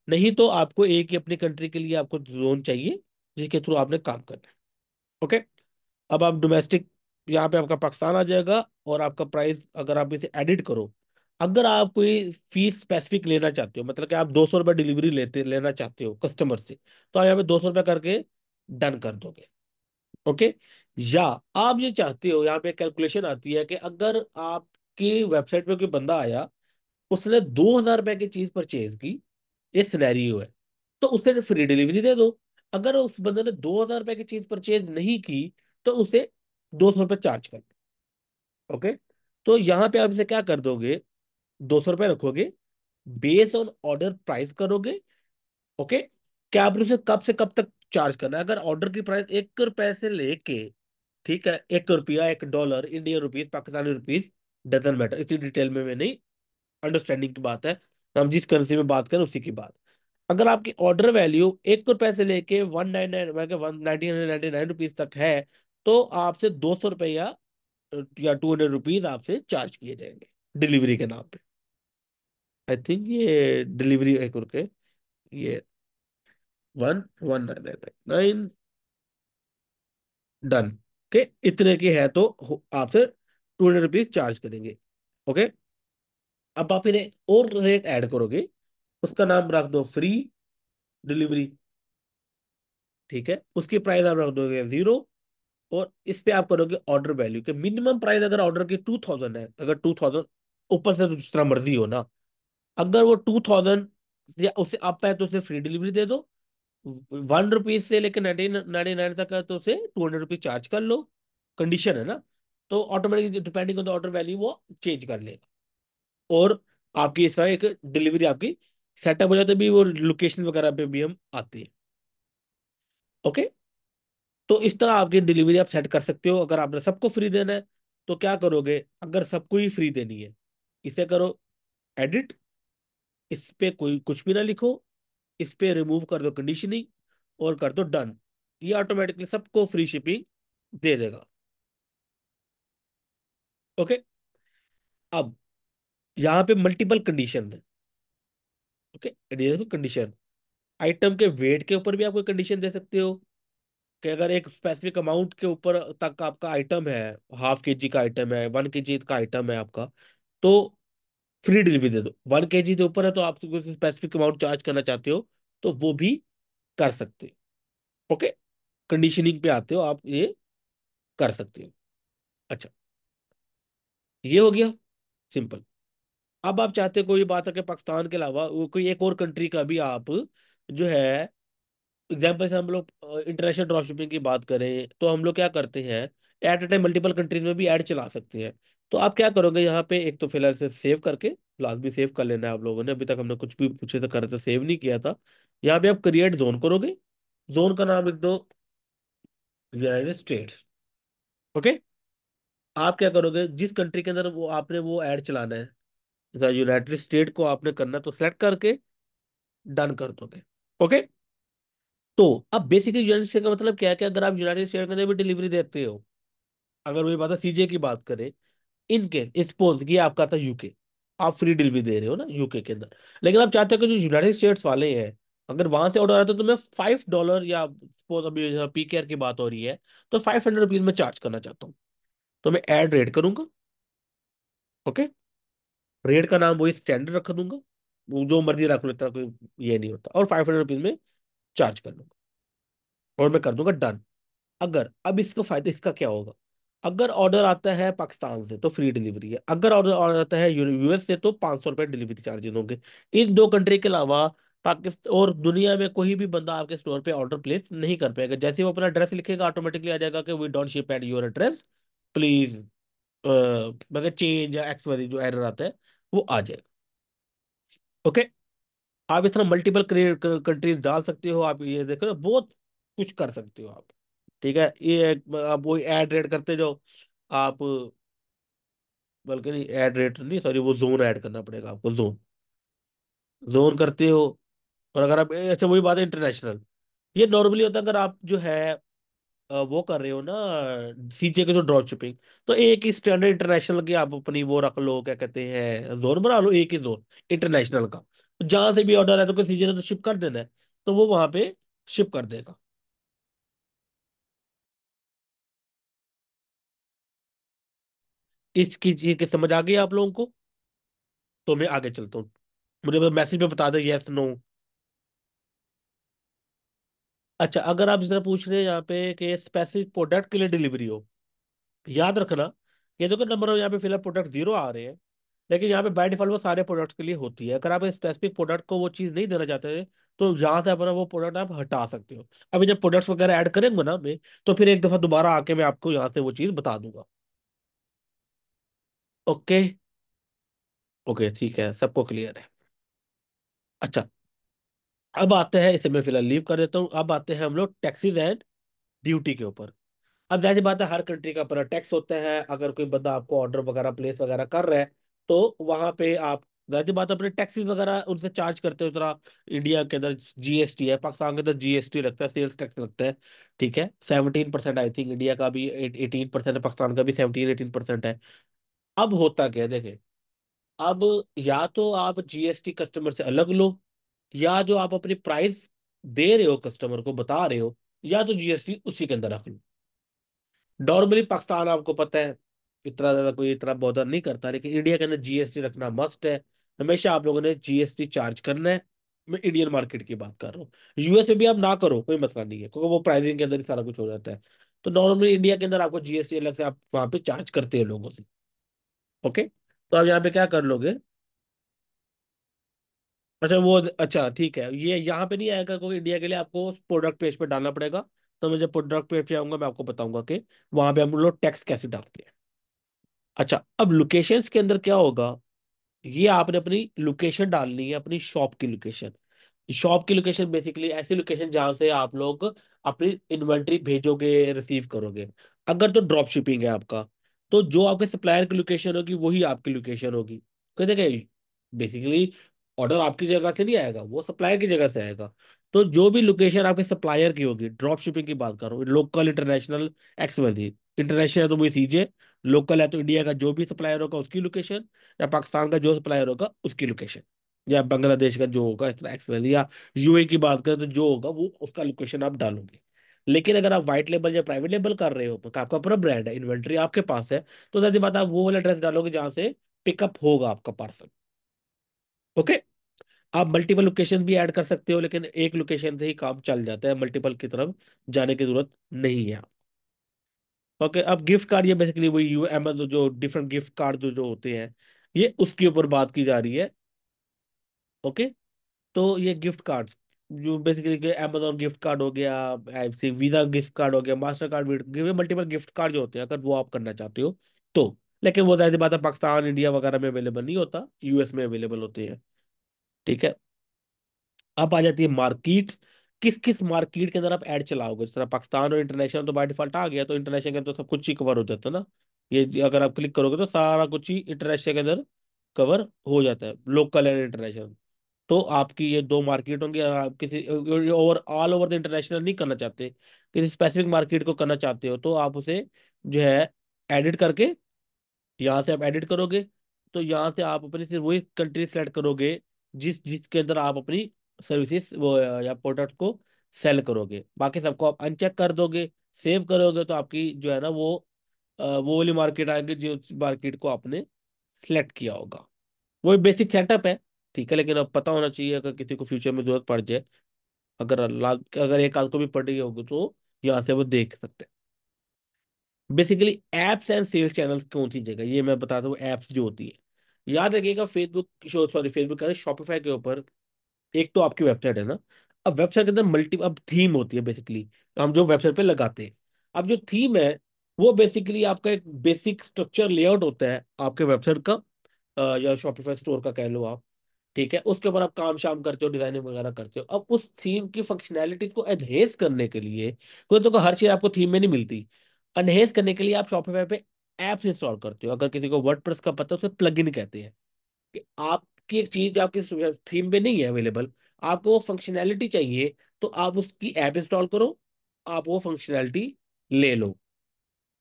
नहीं तो आपको एक ही अपनी कंट्री के लिए आपको जोन चाहिए, जिसके थ्रू आपने काम करना है। ओके, अब आप डोमेस्टिक, यहाँ पे आपका पाकिस्तान आ जाएगा, और आपका प्राइस अगर आप इसे एडिट करो, अगर आप कोई फीस स्पेसिफिक लेना चाहते हो, मतलब कि आप 200 रुपये डिलीवरी लेना चाहते हो कस्टमर से, तो आप यहाँ पे 200 रुपये करके डन कर दोगे। ओके। या आप ये चाहते हो, यहाँ पे कैलकुलेशन आती है कि अगर आपकी वेबसाइट पे कोई बंदा आया, उसने 2,000 रुपए की चीज परचेज की, ये सिनेरियो है, तो उसे फ्री डिलीवरी दे दो। अगर उस बंदे ने 2,000 रुपए की चीज परचेज नहीं की, तो उसे 200 रुपये चार्ज कर दो। ओके। तो यहाँ पे आप इसे क्या कर दोगे, 200 रुपये रखोगे, बेस ऑन ऑर्डर प्राइस करोगे। ओके। क्या आपने उसे कब से कब तक चार्ज करना है? अगर ऑर्डर की प्राइस 1 रुपए से लेके, ठीक है, 1 रुपया, $1, Indian rupees, Pakistani rupees, doesn't matter, इतनी डिटेल में मैं नहीं, अंडरस्टैंडिंग की बात है, हम जिस करेंसी में बात करें उसी की बात। अगर आपकी ऑर्डर वैल्यू 1 रुपए से लेके 199, मतलब 1999 रुपीज तक है, तो आपसे 200 रुपये या 200 रुपीज आपसे चार्ज किए जाएंगे डिलीवरी के नाम पे। आई थिंक ये डिलीवरी एक रुपये, ये 11999 डन के इतने की है, तो आपसे 200 रुपीज चार्ज करेंगे। ओके। अब आप इन्हें और रेट ऐड करोगे, उसका नाम रख दो फ्री डिलीवरी। ठीक है, उसकी प्राइस आप रख दोगे 0, और इस पे आप करोगे ऑर्डर वैल्यू के मिनिमम प्राइस, अगर ऑर्डर की 2,000 है, अगर 2,000 ऊपर से तो जिस तरह मर्जी हो ना, अगर वो 2,000 या उससे अप है तो उसे फ्री डिलीवरी दे दो। 1 रुपीज से लेकर 1999 तक है तो उसे 200 रुपीज चार्ज कर लो, कंडीशन है ना। तो automatically depending on the order value वो चेंज कर लेगा, और आपकी इस तरह एक डिलीवरी आपकी सेटअप हो जाती है, भी वो लोकेशन वगैरह पे भी हम आते हैं। ओके। तो इस तरह आपकी डिलीवरी आप सेट कर सकते हो। अगर आपने सबको फ्री देना है, तो क्या करोगे, अगर सबको ही फ्री देनी है, इसे करो एडिट, इस पे कोई कुछ भी ना लिखो, इस पे रिमूव कर दो कंडीशनिंग, और कर दो डन। ये ऑटोमेटिकली सबको फ्री शिपिंग दे देगा। ओके। अब यहाँ पे मल्टीपल कंडीशन है। ओके। ये देखो कंडीशन, आइटम के वेट के ऊपर भी आप कोई कंडीशन दे सकते हो, कि अगर एक स्पेसिफिक अमाउंट के ऊपर तक आपका आइटम है, ½ kg का आइटम है, 1 kg का आइटम है आपका, तो फ्री डिलीवरी दे दो। 1 kg के ऊपर है तो आप स्पेसिफिक अमाउंट चार्ज करना चाहते हो, तो वो भी कर सकते हो। ओके। कंडीशनिंग पे आते हो आप, ये कर सकते हो। अच्छा, ये हो गया सिंपल। अब आप चाहते हो कोई बात है कि पाकिस्तान के अलावा वो कोई एक और कंट्री का भी आप जो है, एग्जाम्पल से हम लोग इंटरनेशनल ड्रॉप शिपिंग की बात करें, तो हम लोग क्या करते हैं, at a time multiple countries में भी ऐड चला सकते हैं। तो आप क्या करोगे, यहाँ पे एक तो फिलहाल से सेव करके, लाजमी सेव कर लेना है आप लोगों ने, अभी तक हमने कुछ भी पूछे तो करे तो सेव नहीं किया था। यहाँ पे आप क्रिएट जोन करोगे, जोन का नाम लिख दो यूनाइटेड स्टेट्स। ओके। आप क्या करोगे, जिस कंट्री के अंदर वो आपने वो ऐड चलाना है, जैसा यूनाइटेड स्टेट को आपने करना है, तो सेलेक्ट करके डन कर दोगे। ओके। तो अब बेसिकली यूनाइटेड स्टेट का मतलब क्या है, कि अगर आप यूनाइटेड स्टेट के अंदर भी डिलीवरी देते हो, अगर वही बात है सीजे की बात करें, इन केस सपोज कि आपका था यूके, आप फ्री डिलीवरी दे रहे हो ना यूके के अंदर, लेकिन आप चाहते हो कि जो यूनाइटेड स्टेट्स वाले हैं, अगर वहां से ऑर्डर आता है, तो मैं $5, या सपोज अभी पी केयर की बात हो रही है, तो $500 में चार्ज करना चाहता हूँ, तो मैं ऐड रेट करूंगा। ओके। रेट का नाम वही स्टैंडर्ड रख दूंगा, वो जो मर्जी रख लो, इतना कोई ये नहीं होता, और $500 में चार्ज कर लूंगा, और मैं कर दूंगा डन। अगर अब इसका फायदा इसका क्या होगा, अगर ऑर्डर आता है पाकिस्तान से तो फ्री डिलीवरी है, अगर ऑर्डर ऑर्डर आता है यूएस से तो $500 डिलीवरी चार्जेस होंगे। इन दो कंट्री के अलावा पाकिस्तान और दुनिया में कोई भी बंदा आपके स्टोर पे ऑर्डर प्लेस नहीं कर पाएगा। जैसे वो अपना एड्रेस लिखेगा, ऑटोमेटिकली आ जाएगा कि we don't ship at your address, please मगर चेंज या एक्स वाली जो एरर आता है वो आ जाएगा। ओके। आप इस तरह मल्टीपल कंट्रीज डाल सकते हो, आप ये देखो ना, बहुत कुछ कर सकते हो आप। ठीक है, ये आप वही ऐड रेड करते जाओ आप, बल्कि नहीं ऐड रेट नहीं, सॉरी, वो जोन ऐड करना पड़ेगा आपको, जोन, जोन करते हो। और अगर आप अच्छा, वही बात है इंटरनेशनल, ये नॉर्मली होता है अगर आप जो है वो कर रहे हो ना, सीजे के जो ड्रॉप शिपिंग, तो एक ही स्टैंडर्ड इंटरनेशनल की आप अपनी वो रख लो, क्या कहते हैं, जोन बना लो, एक ही जोन इंटरनेशनल का, जहां से भी ऑर्डर है तो सीजे ने तो शिप कर देना है, तो वो वहां पे शिप कर देगा। इसकी चीज की समझ आ गई आप लोगों को? तो मैं आगे चलता हूँ। मुझे मैसेज पे बता दो यस नो। अच्छा, अगर आप इस तरह पूछ रहे हैं यहाँ पे कि स्पेसिफिक प्रोडक्ट के लिए डिलीवरी हो, याद रखना ये देखो नंबर यहाँ पे फिलहाल प्रोडक्ट जीरो आ रहे हैं, लेकिन यहाँ पे बाय डिफॉल्ट वो सारे प्रोडक्ट्स के लिए होती है। अगर आप स्पेसिफिक प्रोडक्ट को वो चीज़ नहीं देना चाहते तो यहाँ से अपना वो प्रोडक्ट आप हटा सकते हो। अभी जब प्रोडक्ट्स वगैरह ऐड करेंगे ना मैं, तो फिर एक दफा दोबारा आके मैं आपको यहाँ से वो चीज़ बता दूंगा। ओके। ओके ठीक है, सबको क्लियर है। अच्छा, अब आते हैं, इसे मैं फिलहाल लीव कर देता हूँ। अब आते हैं हम लोग टैक्सीज एंड ड्यूटी के ऊपर। अब जाहिर बात है हर कंट्री का अपना टैक्स होता है। अगर कोई बंदा आपको ऑर्डर वगैरह प्लेस वगैरह कर रहा है, तो वहां पे आप जाहिर बात है अपने टैक्सेस वगैरह उनसे चार्ज करते हो। तरह इंडिया के अंदर जीएसटी है, पाकिस्तान के अंदर जीएसटी लगता है, सेल्स टैक्स लगता है। ठीक है, 17% आई थिंक इंडिया का भी 18% है, पाकिस्तान का भी 17-18% है। अब होता क्या है देखे, अब या तो आप जीएसटी कस्टमर से अलग लो, या जो आप अपनी प्राइस दे रहे हो कस्टमर को बता रहे हो, या तो जीएसटी उसी के अंदर रख लो। नॉर्मली पाकिस्तान आपको पता है इतना ज्यादा कोई इतना बॉदर नहीं करता, लेकिन इंडिया के अंदर जीएसटी रखना मस्ट है। हमेशा आप लोगों ने जीएसटी चार्ज करना है। मैं इंडियन मार्केट की बात कर रहा हूँ। यूएस में भी आप ना करो कोई मसला नहीं है, क्योंकि वो प्राइसिंग के अंदर ही सारा कुछ हो जाता है। तो नॉर्मली इंडिया के अंदर आपको जीएसटी अलग से आप वहां पे चार्ज करते हैं लोगों से। ओके, तो आप यहाँ पे क्या कर लोगे? अच्छा वो, अच्छा ठीक है, ये यहाँ पे नहीं आएगा क्योंकि इंडिया के लिए आपको प्रोडक्ट पेज पे डालना पड़ेगा। तो मैं जब प्रोडक्ट पेज पे आऊंगा मैं आपको बताऊंगा कि वहां पे हम लोग टैक्स कैसे डालते हैं। अच्छा, अब लोकेशंस के अंदर क्या होगा, ये आपने अपनी लोकेशन डालनी है, अपनी शॉप की लोकेशन। शॉप की लोकेशन बेसिकली ऐसी लोकेशन जहां से आप लोग अपनी इन्वेंट्री भेजोगे, रिसीव करोगे। अगर तो ड्रॉप शिपिंग है आपका, तो जो आपके सप्लायर की लोकेशन होगी वही आपकी लोकेशन होगी। कह देखिए, बेसिकली ऑर्डर आपकी जगह से नहीं आएगा, वो सप्लायर की जगह से आएगा। तो जो भी लोकेशन आपके सप्लायर की होगी, ड्रॉप शिपिंग की बात कर रहा हूँ, लोकल इंटरनेशनल एक्सवाइजेड। इंटरनेशनल है तो वही सीजे, लोकल है तो इंडिया का जो भी सप्लायर होगा उसकी लोकेशन, या पाकिस्तान का जो सप्लायर होगा उसकी लोकेशन, या बांग्लादेश का जो होगा, इस तरह एक्सप्रेस, या यूए की बात करें तो जो होगा वो उसका लोकेशन आप डालोगे। लेकिन अगर आप व्हाइट लेबल या प्राइवेट लेबल कर रहे हो, तो आपका अपना ब्रांड है, इन्वेंट्री आपके पास है, तो जाहिर बात है आप वो वाला एड्रेस डालोगे जहां से पिकअप होगा आपका पार्सल। ओके। आप मल्टीपल लोकेशन भी ऐड कर सकते हो, लेकिन एक लोकेशन से ही काम चल जाता है, मल्टीपल की तरफ जाने की जरूरत नहीं है। ओके, अब गिफ्ट कार्ड, ये बेसिकली वही यू अमेजोन जो डिफरेंट गिफ्ट कार्ड जो जो होते हैं, ये उसके ऊपर बात की जा रही है। ओके, तो ये गिफ्ट कार्ड्स जो बेसिकली अमेजोन गिफ्ट कार्ड हो गया, ऐसे वीजा गिफ्ट कार्ड हो गया, master card, multiple gift card जो होते हैं, अगर वो आप करना चाहते हो तो। लेकिन वो जाहिर सी बात है पाकिस्तान इंडिया वगैरह में अवेलेबल नहीं होता, यूएस में अवेलेबल होते हैं। ठीक है, अब आ जाती है मार्केट्स। किस किस मार्केट के अंदर आप ऐड चलाओगे? जिस तरह पाकिस्तान और इंटरनेशनल तो बाय डिफॉल्ट आ गया, तो इंटरनेशनल के अंदर तो सब कुछ ही कवर हो जाता है ना। अगर आप क्लिक करोगे तो सारा कुछ ही इंटरनेशनल के अंदर कवर हो जाता है, लोकल एंड इंटरनेशनल। तो आपकी ये दो मार्केट होंगी। अगर आप किसी over all over the international नहीं करना चाहते, किसी स्पेसिफिक मार्केट को करना चाहते हो, तो आप उसे जो है एडिट करके यहाँ से आप एडिट करोगे। तो यहाँ से आप अपनी सिर्फ वही कंट्री सेलेक्ट करोगे जिसके अंदर आप अपनी सर्विसेज वो या प्रोडक्ट को सेल करोगे। बाकी सबको आप अनचेक कर दोगे, सेव करोगे, तो आपकी जो है ना वो वाली मार्केट आएगी जो मार्केट को आपने सेलेक्ट किया होगा। वो बेसिक सेटअप है। ठीक है, लेकिन अब पता होना चाहिए अगर किसी को फ्यूचर में जरूरत पड़ जाए। अगर अगर एक आध को भी पड़ रही होगी तो यहाँ से वो देख सकते हैं। Basically apps and sales channel कौन सी जगह, ये मैं बताता हूँ। एप्स जो होती है, याद रखिएगा, फेसबुक सॉरी फेसबुक का शॉपिफाई के ऊपर एक तो आपकी वेबसाइट है ना। अब वेबसाइट के अंदर मल्टी अब थीम होती है बेसिकली, हम जो वेबसाइट पे लगाते हैं। अब जो थीम है वो बेसिकली आपका एक बेसिक स्ट्रक्चर लेआउट होता है आपके वेबसाइट का, या शॉपिफाई स्टोर का कह लो आप। ठीक है, उसके ऊपर आप काम शाम करते हो, डिजाइनिंग वगैरह करते हो। अब उस थीम की फंक्शनैलिटी को एनहेंस करने के लिए, क्योंकि तो हर चीज आपको थीम में नहीं मिलती, एनहेंस करने के लिए आप शॉपिफाई पे एप्स इंस्टॉल करते हो। अगर किसी को वर्डप्रेस का पता है, उसे प्लगइन कहते हैं। कि आपकी एक चीज आपकी थीम पे नहीं है अवेलेबल, आपको वो फंक्शनैलिटी चाहिए, तो आप उसकी ऐप इंस्टॉल करो, आप वो फंक्शनैलिटी ले लो।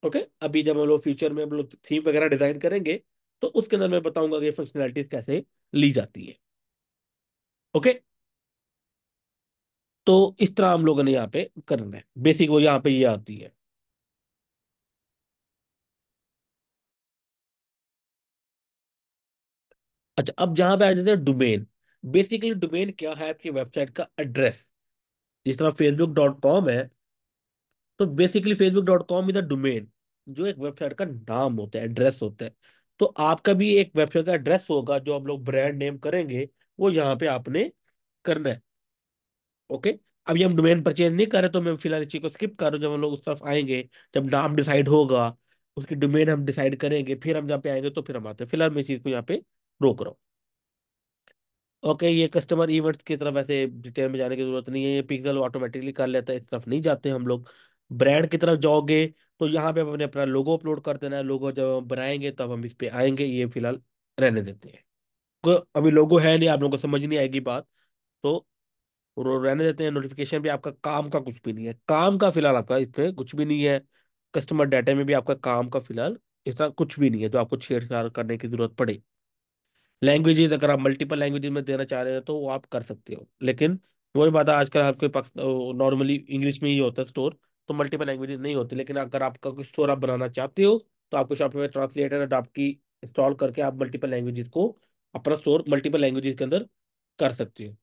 ओके, अभी जब हम लोग फ्यूचर में हम लोग थीम वगैरह डिजाइन करेंगे, तो उसके अंदर मैं बताऊंगा कि फंक्शनैलिटीज कैसे ली जाती है। ओके, तो इस तरह हम लोगों ने यहाँ पे करना है, बेसिक वो यहाँ पे ये आती है। अच्छा, अब जहां पे आ जाते हैं डोमेन। बेसिकली डोमेन क्या है? आपकी वेबसाइट का एड्रेस। जिस तरह facebook.com है, तो basically facebook.com is a domain, जो एक वेबसाइट का नाम होता है, एड्रेस होता है। तो आपका भी एक वेबसाइट का एड्रेस होगा, जो आप लोग ब्रांड नेम करेंगे, वो यहाँ पे आपने करना है। ओके। अभी हम डोमेन परचेज नहीं कर रहे, तो मैं फिलहाल इस चीज को स्किप कर रहा हूँ। जब हम लोग उस तरफ आएंगे, जब नाम डिसाइड होगा, उसकी डोमेन हम डिसाइड करेंगे, फिर हम जहाँ पे आएंगे तो फिर हम आते हैं। फिलहाल मैं इस चीज को यहाँ पे रोक रहा हूँ। ओके, ये कस्टमर इवेंट्स की तरफ ऐसे डिटेल में जाने की जरूरत नहीं है, ये पिक्सल ऑटोमेटिकली कर लेता है, इस तरफ नहीं जाते हम लोग। ब्रांड की तरफ जाओगे, तो यहाँ पे हमने अपना लोगो अपलोड कर देना है। लोगो जब हम बनाएंगे तब हम इस पे आएंगे, ये फिलहाल रहने देते हैं। अभी लोगो है नहीं, आप लोगों को समझ नहीं आएगी बात, तो रहने देते हैं। नोटिफिकेशन भी आपका काम का कुछ भी नहीं है, काम का फिलहाल आपका इसमें कुछ भी नहीं है। कस्टमर डाटा में भी आपका काम का फिलहाल इसका कुछ भी नहीं है जो आपको छेड़छाड़ करने की जरूरत पड़े। लैंग्वेजेस अगर आप मल्टीपल लैंग्वेजेस में देना चाह रहे हो तो वो आप कर सकते हो, लेकिन वही बात है, आजकल आपके पास नॉर्मली इंग्लिश में ही होता है स्टोर, तो मल्टीपल लैंग्वेजेस नहीं होती। लेकिन अगर आपका कोई स्टोर आप बनाना चाहते हो, तो आपको शॉपिफाई ट्रांसलेटर आपकी इंस्टॉल करके आप मल्टीपल लैंग्वेजेस को, अपना स्टोर मल्टीपल लैंग्वेजेस के अंदर कर सकते हो।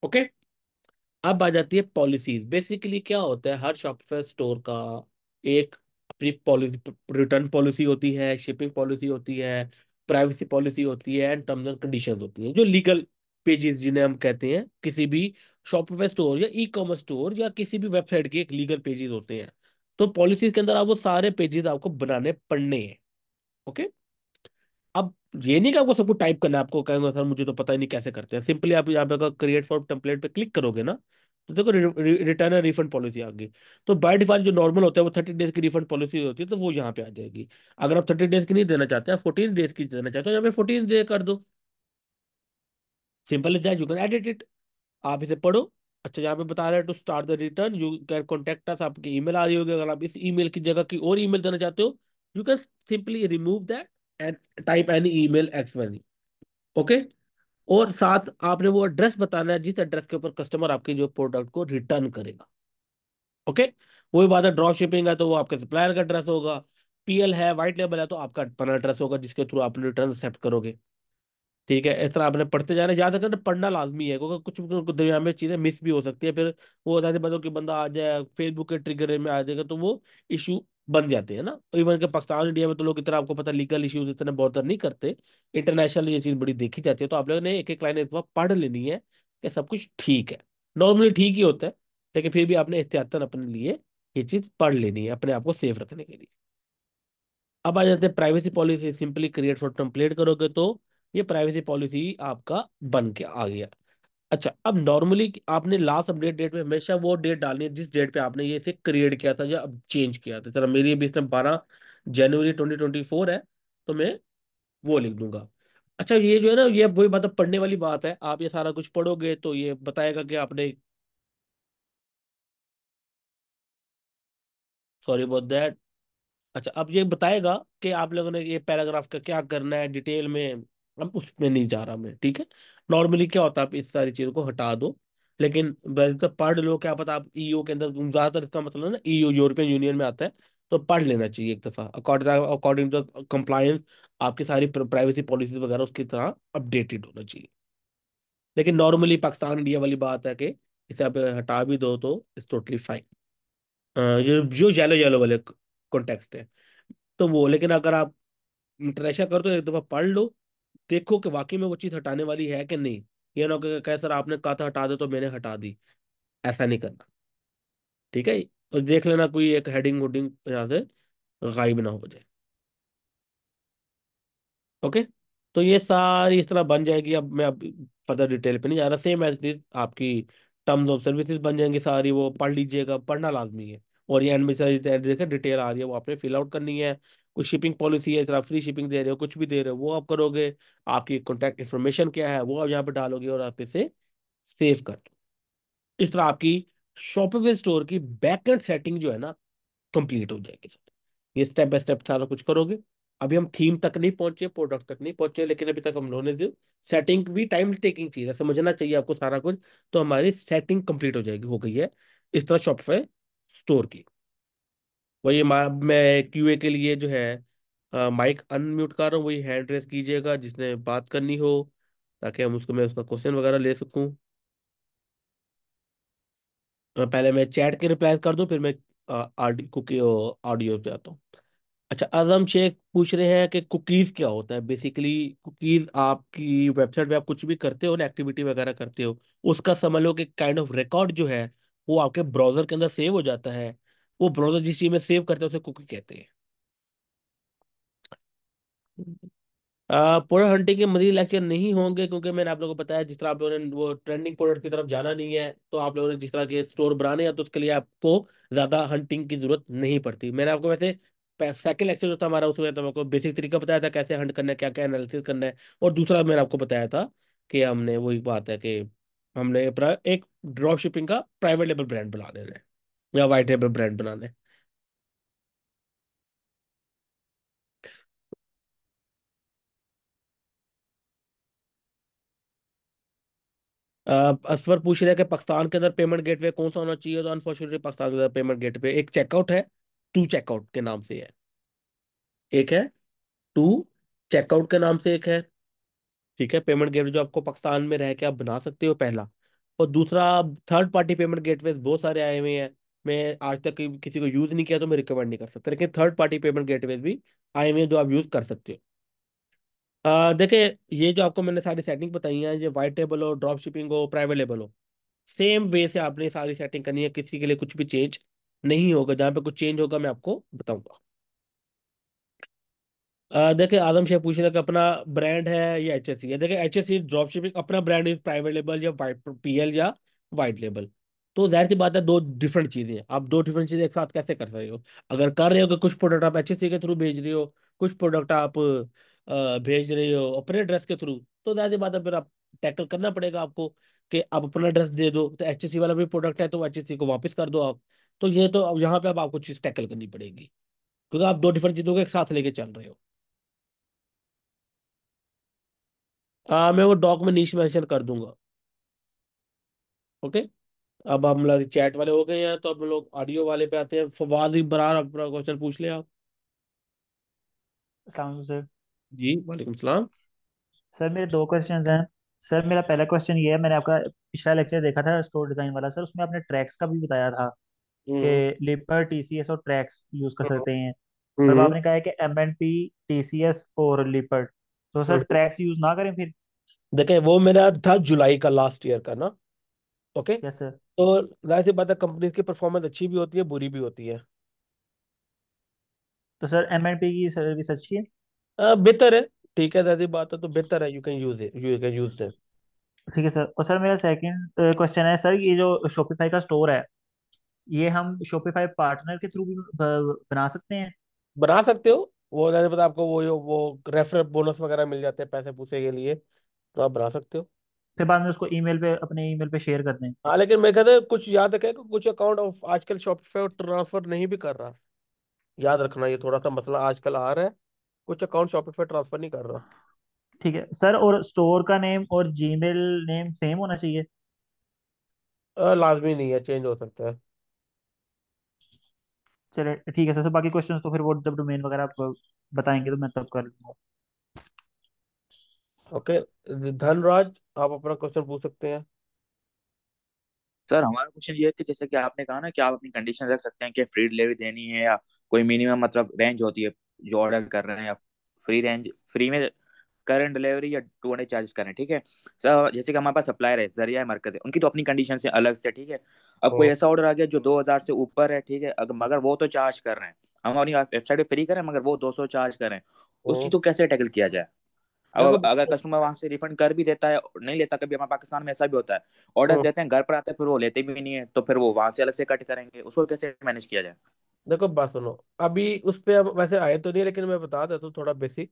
ओके। अब आ जाती है पॉलिसीज। बेसिकली क्या होता है, हर शॉपिफाई स्टोर का एक अपनी पॉलिसी, रिटर्न पॉलिसी होती है, शिपिंग पॉलिसी होती है, प्राइवेसी पॉलिसी होती है, एंड टर्म्स एंड कंडीशंस होती हैं, जो लीगल पेजेस जिन्हें हम कहते हैं। किसी भी शॉपिफाई स्टोर या ई कॉमर्स स्टोर या किसी भी वेबसाइट के एक लीगल पेजेस होते हैं। तो पॉलिसीज के अंदर आप वो सारे पेजेस आपको बनाने पड़ने हैं। ओके। अब ये नहीं कि आपको सब कुछ टाइप करना है। आपको कहेंगे सर मुझे तो पता ही नहीं कैसे करते हैं। सिंपली आप यहाँ पे क्रिएट फॉर टेम्पलेट पे क्लिक करोगे ना, तो देखो रिटर्न एंड रिफंड पॉलिसी आ गई। तो बाय डिफॉल्ट जो नॉर्मल होता है वो 30 डेज की रिफंड पॉलिसी होती है, तो वो यहाँ पे आ जाएगी। अगर आप 30 डेज की नहीं देना चाहते हैं, 14 डेज की देना चाहते हो, यहाँ पे 14 डे कर दो। Simple is that, you can edit it. आप इसे पढ़ो। अच्छा, यहाँ पे बता रहे हैं to start the return you can contact us. आपकी ईमेल आ रही होगी, अगर आप इस ईमेल की जगह की और ईमेल देना चाहते हो, you can simply remove that and type any email XYZ. Okay. और साथ आपने वो एड्रेस बताना है जिस एड्रेस के ऊपर कस्टमर आपके जो प्रोडक्ट को रिटर्न करेगा। ओके। वही बात है, ड्रॉप शिपिंग है तो वो आपके सप्लायर का एड्रेस होगा। पीएल है, व्हाइट लेबल है, तो आपका अपना एड्रेस होगा जिसके थ्रू आप रिटर्न एक्सेप्ट करोगे। ठीक है, इस तरह आपने पढ़ते जाना, याद रखना पढ़ना लाजमी है, क्योंकि कुछ कुछ दुनिया में चीजें मिस भी हो सकती है। फिर वो होता है बंदों कि बंदा आ जाए फेसबुक के ट्रिगर में आ जाएगा, तो वो इशू बन जाते हैं ना। इवन के पाकिस्तान इंडिया में तो लोग इतना, आपको पता, लीगल इश्यूज इतने बहुत नहीं करते। इंटरनेशनल ये चीज बड़ी देखी जाती है, तो आप लोगों ने एक एक लाइन एक बार पढ़ लेनी है कि सब कुछ ठीक है। नॉर्मली ठीक ही होता है, लेकिन फिर भी आपने एहतियातन अपने लिए ये चीज पढ़ लेनी है, अपने आप को सेफ रखने के लिए। अब आ जाते हैं privacy policy. Simply create for template करोगे तो ये प्राइवेसी पॉलिसी आपका बन के आ गया। अच्छा, अब नॉर्मली आपने लास्ट अपडेट डेट में हमेशा वो डेट डालनी है जिस डेट पे आपने ये इसे क्रिएट किया था या अब चेंज किया था। चलो मेरी अभी इसमें 12 जनवरी 2024 है, तो मैं वो लिख दूंगा। अच्छा, ये जो है ना, ये वही मतलब पढ़ने वाली बात है। आप ये सारा कुछ पढ़ोगे तो ये बताएगा कि आपने, सॉरी अबाउट दैट। अच्छा, अब ये बताएगा कि आप लोगों ने ये पैराग्राफ का क्या करना है डिटेल में। अब उसमें नहीं जा रहा मैं, ठीक है। नॉर्मली क्या होता है, आप इस सारी चीजों को हटा दो। लेकिन वैसे तो पढ़ लो, क्या पता आप ईयू के अंदर, ज्यादातर इसका मतलब ना ईयू यूरोपियन यूनियन में आता है, तो पढ़ लेना चाहिए एक दफा। अकॉर्डिंग अकॉर्डिंग टू कंप्लायंस आपकी सारी प्राइवेसी पॉलिसी वगैरह उसकी तरह अपडेटेड होना चाहिए। लेकिन नॉर्मली पाकिस्तान इंडिया वाली बात है कि इसे आप हटा भी दो तो इट्स टोटली फाइन। ये जो येलो येलो वाले कॉन्टेक्स्ट है, तो वो, लेकिन अगर आप इंटरेक्शन करो तो एक दफा पढ़ लो, देखो कि वाकई में वो चीज हटाने वाली है कि नहीं। ये ना हो कि कहे सर आपने कहा था हटा दो तो मैंने हटा दी, ऐसा नहीं करना। ठीक है। और देख लेना कोई एक हेडिंग वुडिंग यहाँ से गायब ना हो जाए। ओके। तो ये सारी इस तरह बन जाएगी। अब मैं अब फर्दर डिटेल पे नहीं जा रहा। सेम एज इट आपकी टर्म्स ऑफ सर्विसेज बन जाएंगी सारी, वो पढ़ लीजिएगा, पढ़ना लाजमी है। और ये एंड में सारी देखा डिटेल आ रही है, वो आपने फिल आउट करनी है। कोई शिपिंग पॉलिसी है, इस तरह फ्री शिपिंग दे रहे हो, कुछ भी दे रहे हो, वो आप करोगे। आपकी कॉन्टैक्ट इन्फॉर्मेशन क्या है वो आप यहाँ पे डालोगे, और आप इसे सेव कर दो। इस तरह आपकी शॉपिफाई स्टोर की बैकएंड सेटिंग जो है ना, कंप्लीट हो जाएगी सर। ये स्टेप बाय स्टेप सारा कुछ करोगे। अभी हम थीम तक नहीं पहुंचे, प्रोडक्ट तक नहीं पहुंचे, लेकिन अभी तक हम लोगों ने जो सेटिंग भी टाइम टेकिंग चीज है, समझना चाहिए आपको सारा कुछ। तो हमारी सेटिंग कंप्लीट हो जाएगी, हो गई है इस तरह शॉपिफाई स्टोर की। वही मैं क्यूए के लिए जो है माइक अनम्यूट कर रहा हूँ, वही हैंड रेस कीजिएगा जिसने बात करनी हो, ताकि हम उसको, मैं उसका क्वेश्चन वगैरह ले सकूं। पहले मैं चैट के रिप्लाई कर दूं, फिर मैं कुकी ऑडियो पे आता हूँ। अच्छा, आजम शेख पूछ रहे हैं कि कुकीज क्या होता है। बेसिकली कुकीज आपकी वेबसाइट पे आप कुछ भी करते हो ना, एक्टिविटी वगैरह करते हो, उसका समझ लो कि काइंड ऑफ रिकॉर्ड जो है वो आपके ब्राउजर के अंदर सेव हो जाता है। वो ब्राउजर जिस चीज में सेव करते हैं उसे कुकी कहते हैं। प्रोडक्ट हंटिंग के मजीद लेक्चर नहीं होंगे, क्योंकि मैंने आप लोगों को बताया, जिस तरह आप लोगों ने वो ट्रेंडिंग प्रोडक्ट की तरफ जाना नहीं है, तो आप लोगों ने जिस तरह के स्टोर बनाने हैं तो उसके लिए आपको ज्यादा हंटिंग की जरूरत नहीं पड़ती। मैंने आपको वैसे सेकंड लेक्चर जो था हमारा, उसमें तो आपको बेसिक तरीका बताया था कैसे हंट करना है, क्या क्या एनालिसिस करना है। और दूसरा मैंने आपको बताया था कि हमने वही बात है कि हमने अपना एक ड्रॉप शिपिंग का प्राइवेट लेबल ब्रांड बना लेना है, या वाइट लेबल ब्रांड बनाना है। असफर पूछ रहे हैं कि पाकिस्तान के अंदर पेमेंट गेटवे कौन सा होना चाहिए। तो अनफॉर्चुनेटली पाकिस्तान के अंदर पेमेंट गेटवे एक चेकआउट है, टू चेकआउट के नाम से है। एक है टू चेकआउट के नाम से एक है। ठीक है, पेमेंट गेटवे जो आपको पाकिस्तान में रह के आप बना सकते हो, पहला। और दूसरा, थर्ड पार्टी पेमेंट गेटवे बहुत सारे आए हुए हैं। मैं आज तक किसी को यूज नहीं किया तो मैं रिकमेंड नहीं कर सकता, लेकिन थर्ड पार्टी पेमेंट गेटवे भी आए हुए हैं जो आप यूज कर सकते हो। देखिए, ये जो आपको मैंने सारी सेटिंग बताई है, ये वाइट टेबल हो, ड्रॉप शिपिंग हो, प्राइवेट लेबल हो, सेम वे से आपने सारी सेटिंग करनी है। किसी के लिए कुछ भी चेंज नहीं होगा। जहां पे कुछ चेंज होगा मैं आपको बताऊंगा। देखिए, आजम शेख पूछ रहे हैं कि अपना ब्रांड है या एचएससी है। देखिए, एचएससी ड्रॉप शिपिंग, अपना ब्रांड इज प्राइवेट लेबल या वाइट पीएल या वाइट लेबल। तो जाहिर सी बात है, दो डिफरेंट चीजें हैं। आप दो डिफरेंट चीजें एक साथ कैसे कर रहे हो? अगर कर रहे हो कि कुछ प्रोडक्ट आप एचएससी के थ्रू भेज रहे हो, कुछ प्रोडक्ट आप भेज रहे हो अपने ड्रेस के थ्रू, तो जाहिर सी बात है फिर आप टैकल करना पड़ेगा आपको कि आप अपना ड्रेस दे दो तो एचएससी वाला भी प्रोडक्ट है तो एचएससी को वापस कर दो आप। तो ये तो अब यहाँ पे अब आपको चीज टैकल करनी पड़ेगी, क्योंकि आप दो डिफरेंट चीजों को एक साथ लेके चल रहे हो। मैं वो डॉक में नीश मेंशन कर दूंगा। ओके। अब हम लोग चैट वाले हो गए हैं, तो अब हम लोग ऑडियो वाले पे आते हैं। फवाद इब्रार, अपना क्वेश्चन पूछ ले आप। अस्सलाम वालेकुम सर। जी वालेकुम सलाम। सर मेरे दो क्वेश्चंस हैं। सर मेरा पहला क्वेश्चन ये है, मैंने आपका पिछला लेक्चर देखा था स्टोर डिजाइन वाला सर, उसमें आपने ट्रैक्स का भी बताया था हम्म। कि लिपर टीसीएस और ट्रैक्स यूज कर हम्म। सकते हैं। पर अब हम्म। आपने कहा है कि एमएनपी टीसीएस और लिपर, तो सर हम्म। ट्रैक्स यूज ना करें फिर? देखें, वो मेरा था जुलाई का, लास्ट ईयर का ना। ओके। Yes sir. तो जाहिर सी बात है, कंपनी की परफॉर्मेंस अच्छी भी होती है, बुरी भी होती है। तो सर एमएनपी की सर्विस अच्छी है? बेहतर है। ठीक है, जाहिर सी बात है, तो बेहतर है। You can use it, you can use them. ठीक है सर। और सर मेरा सेकंड क्वेश्चन है सर, ये जो शॉपिफाई का स्टोर है, ये हम शॉपिफाई पार्टनर के थ्रू भी बना सकते हैं? बना सकते हो। वो जाहिर सी बात है, आपको वो रेफरल बोनस वगैरह मिल जाते हैं पैसे पूसे के लिए, तो आप बना सकते हो। फिर बाद में उसको ईमेल पे, अपने ईमेल पे शेयर कर दें? हाँ, लेकिन मैं कहता कुछ याद रखें कि कुछ अकाउंट ऑफ आजकल शॉपिफाई ट्रांसफर नहीं भी कर रहा। याद रखना, ये थोड़ा सा मसला आजकल आ रहा है। कुछ अकाउंट शॉपिफाई ट्रांसफर नहीं कर रहा। ठीक है सर। और स्टोर का नेम और जीमेल नेम सेम होना चाहिए? लाजमी नहीं है, चेंज हो सकता है। चलिए ठीक है सर। बाकी क्वेश्चंस तो फिर वो जब डोमेन वगैरह आप बताएंगे तो मैं तब कर लूंगा। ओके। धनराज, आप अपना क्वेश्चन पूछ सकते हैं। सर हमारा क्वेश्चन ये है कि जैसे कि आपने कहा ना कि आप अपनी कंडीशन रख सकते हैं कि फ्री डिलीवरी देनी है या कोई मिनिमम मतलब रेंज होती है जो ऑर्डर कर रहे हैं, या फ्री रेंज, फ्री में करंट डिलीवरी या 200 चार्ज करें, ठीक है। सर जैसे कि हमारे पास सप्लायर है, जरिया है, मरकज है, उनकी तो अपनी कंडीशन से अलग से, ठीक है। अब कोई हम्म। ऐसा ऑर्डर आ गया जो 2000 से ऊपर है, ठीक है, अगर मगर वो तो चार्ज कर रहे हैं, हम अपनी वेबसाइट पे फ्री करें मगर वो 200 चार्ज करें, उस चीज हम्म। को कैसे टैकल किया जाए? देखो। अब अगर कस्टमर वहां से रिफंड कर भी देता है, नहीं लेता, कभी हमारे पाकिस्तान में ऐसा भी होता है, ऑर्डर्स हम्म। देते हैं, घर पर आते हैं, फिर वो लेते भी नहीं है, तो फिर वो वहां से अलग से कट करेंगे, उसको कैसे मैनेज किया जाए? देखो, बात सुनो। अभी उस पे अब वैसे आए तो नहीं, लेकिन मैं बता देता हूँ थोड़ा बेसिक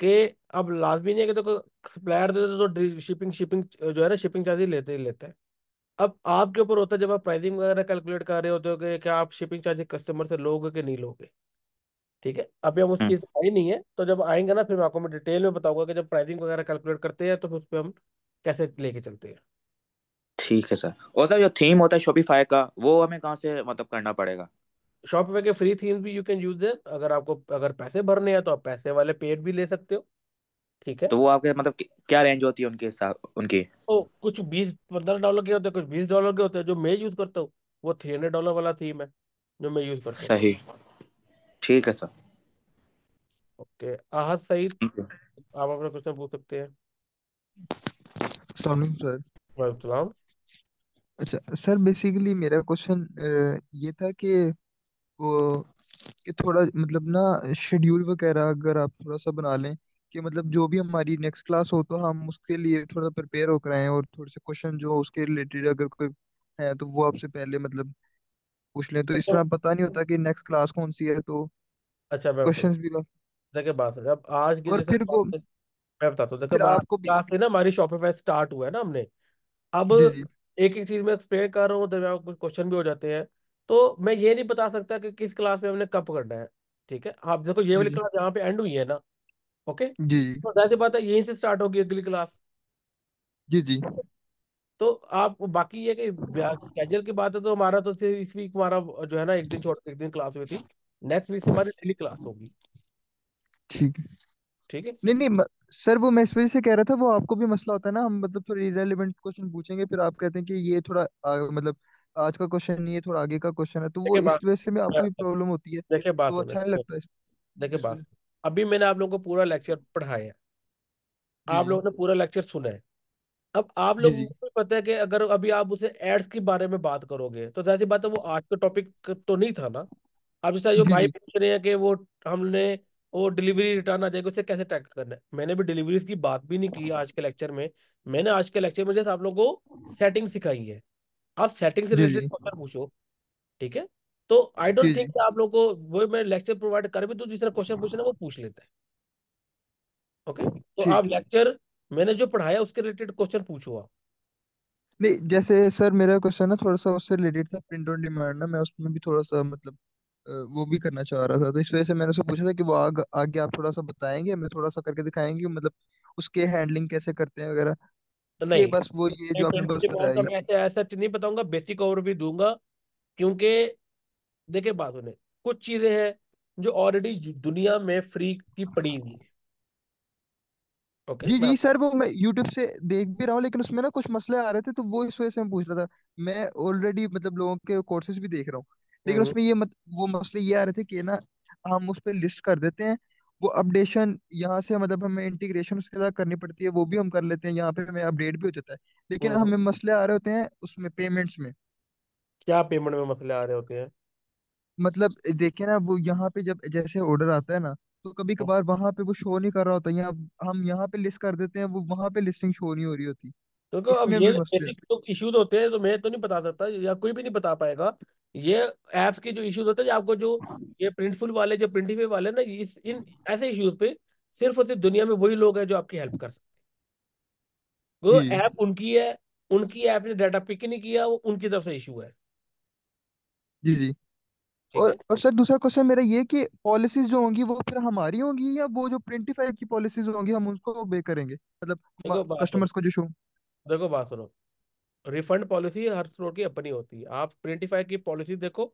कि अब लाजमी नहीं है कि देखो, सप्लायर दे दो तो शिपिंग शिपिंग जो है ना, शिपिंग चार्ज ही लेता है। अब आपके ऊपर होता है, जब आप प्राइसिंग वगैरह कैलकुलेट कर रहे होते हो कि क्या आप शिपिंग चार्ज कस्टमर से लोगे कि नहीं लोगे। ठीक है, अभी हम उस हम्म। चीज पे आई नहीं है, तो जब आएंगे ना फिर मैं आपको मैं डिटेल में बताऊंगा कि जब प्राइसिंग वगैरह कैलकुलेट करते हैं तो फिर उस पर हम कैसे लेके चलते हैं। ठीक है सर। और सर जो थीम होता है शॉपिफाई का, वो हमें कहाँ से मतलब करना पड़ेगा? शॉपिफाई के फ्री थीम्स भी यू कैन यूज देम, अगर आपको अगर पैसे भरने हैं तो आप पैसे वाले पेड भी ले सकते हो। ठीक है। तो वो आपके मतलब क्या रेंज होती है उनके साथ उनकी? तो कुछ 20-15 डॉलर के होते हैं, कुछ $20 के होते हैं। जो मैं यूज करता हूँ वो $300 वाला थीम है जो मैं यूज करता हूँ। सही। ठीक है सर। ओके, आहत सईद, ठीक है। आप अपना क्वेश्चन पूछ सकते हैं। अस्सलाम वालेकुम सर। वालेकुम सलाम। अच्छा सर, बेसिकली मेरा क्वेश्चन ये था कि वो कि थोड़ा मतलब ना शेड्यूल वगैरह अगर आप थोड़ा सा बना लें कि मतलब जो भी हमारी नेक्स्ट क्लास हो तो हम उसके लिए थोड़ा प्रिपेयर होकर आएँ, और थोड़े से क्वेश्चन जो उसके रिलेटेड अगर कोई है तो वो आपसे पहले मतलब पूछ लें, तो इस तरह पता नहीं होता कि नेक्स्ट क्लास कौन सी है, तो अच्छा मैं बताता हूँ। क्वेश्चन्स भी देखिए बात है, अब आज की और जैसे फिर वो मैं बताता हूँ, देखो फिर मैं आज आपको भी। क्लास से ना हमारी शॉपिफाई स्टार्ट हुआ है ना हमने। अब जी जी एक एक चीज में एक्सप्लेन कर रहा हूँ तो मैं कुछ क्वेश्चन भी हो जाते हैं। तो मैं ये नहीं बता सकता कि किस क्लास में हमने कब करना है। ठीक है, आप देखो ये जी वाली जी क्लास यहाँ पे एंड हुई है ना। ओके, जी तो जाहिर सी बात है यहीं से स्टार्ट होगी अगली क्लास। जी जी तो आप बाकी ये कि स्केजल की बात है तो हमारा तो सिर्फ इस वीक हमारा जो है ना एक दिन छोड़ के एक दिन क्लास हुई थी। नेक्स्ट वीक से हमारी डेली क्लास होगी। ठीक है। ठीक है। नहीं नहीं सर, वो मैं इस वजह से कह रहा था, वो आपको भी मसला होता है ना, हम मतलब थोड़ा इरेलीवेंट क्वेश्चन पूछेंगे फिर आप कहते हैं कि ये थोड़ा मतलब आज का क्वेश्चन नहीं है, थोड़ा आगे का क्वेश्चन है, तो वो देखिए बात इस वजह से में आपको भी प्रॉब्लम होती है, देखिए तो बात वो सुने अच्छा नहीं लगता देखिए इस बात। वजह। अभी मैंने आप लोगों को पूरा लेक्चर पढ़ाया है, जी आप जी लोगों ने पूरा लेक्चर सुना है। अब आप जी लोगों जी को भी पता है कि अगर अभी आप उसे एड्स के बारे में बात करोगे तो जाहिर सी बात है वो आज का टॉपिक तो नहीं था ना। अब जैसा जो जी भाई जी पूछ रहे हैं कि वो हमने वो डिलीवरी रिटर्न आ जाएगा उसे कैसे ट्रैक करना है, मैंने भी डिलीवरीज की बात भी नहीं की आज के लेक्चर में। मैंने आज के लेक्चर में जैसे आप लोगों को सेटिंग सिखाई है, आप सेटिंग से जी रिलेटेड जी क्वेश्चन पूछो। ठीक है। तो आई जी डोंट थिंक जी कि आप लोगों को वो मैं लेक्चर प्रोवाइड कर भी तो जिस तरह क्वेश्चन पूछना है वो पूछ लेता है। ओके, तो आप ठीक। लेक्चर मैंने जो पढ़ाया उसके रिलेटेड क्वेश्चन पूछो आप। नहीं, जैसे सर मेरा क्वेश्चन ना थोड़ा सा उससे रिलेटेड था, प्रिंट ऑन डिमांड ना, मैं उसमें भी थोड़ा सा मतलब वो भी करना चाह रहा था, तो इस वजह से मैंने उससे पूछा था कि वो आगे आप थोड़ा सा बताएंगे, मैं थोड़ा सा करके दिखाएंगे मतलब उसके हैंडलिंग कैसे करते हैं वगैरह, तो कि नहीं, बस वो ये मैं जो आपने प्रिंट बस डिमांड बताया का ये। मैं ऐसे ऐसा नहीं बताऊंगा, बेसिक ओवर भी दूंगा। क्योंकि देखिए बात उन्हें कुछ चीजें हैं जो ऑलरेडी दुनिया में फ्री की पड़ी हुई है। ओके जी मैं जी आपको सर, वो मैं यूट्यूब से देख भी रहा हूँ, लेकिन उसमें ना कुछ मसले आ रहे थे, तो वो इस वजह से मैं पूछ रहा था। मैं ऑलरेडी मतलब लोगों के कोर्सेज भी देख रहा हूँ, लेकिन हम्म उसमें वो मसले ये आ रहे थे कि ना हम उस पर लिस्ट कर देते हैं, वो अपडेशन यहाँ से मतलब हमें इंटीग्रेशन उसके साथ करनी पड़ती है, वो भी हम कर लेते हैं, यहाँ पे हमें अपडेट भी हो जाता है, लेकिन हम्म। हमें मसले आ रहे होते हैं उसमें पेमेंट्स में। क्या पेमेंट में मसले आ रहे होते हैं? मतलब देखिए ना, वो यहाँ पे जब जैसे ऑर्डर आता है ना, तो कभी कभार वहां पे वो शो नहीं कर रहा होता, यहाँ हम यहाँ पे लिस्ट कर देते हैं, वो वहां पे लिस्टिंग शो नहीं हो रही होती, देखो अब इसमें ये भी मसले बेसिक तो इश्यूज होते हैं तो मैं तो नहीं बता सकता या कोई भी नहीं बता पाएगा। ये ऐप्स के जो इश्यूज होते हैं, आपको जो ये प्रिंटफुल वाले जो प्रिंटिफाई वाले ना इस इन ऐसे इश्यूज पे सिर्फ और सिर्फ दुनिया में वही लोग हैं जो आपकी हेल्प कर सकते हैं। वो जी ऐप उनकी है, उनकी ऐप ने डाटा पिक नहीं किया, वो उनकी तरफ से इशू है। जी जी। ठीक है। और सर दूसरा क्वेश्चन मेरा ये कि पॉलिसीज जो होंगी वो फिर हमारी होंगी, या वो जो प्रिंटिफाई की पॉलिसीज होंगी हम उनको पे करेंगे, मतलब देखो बात सुनो कस्टमर्स को जो शो। देखो बात सुनो, रिफंड पॉलिसी हर स्टोर की अपनी होती है। आप प्रिंटिफाई की पॉलिसी देखो,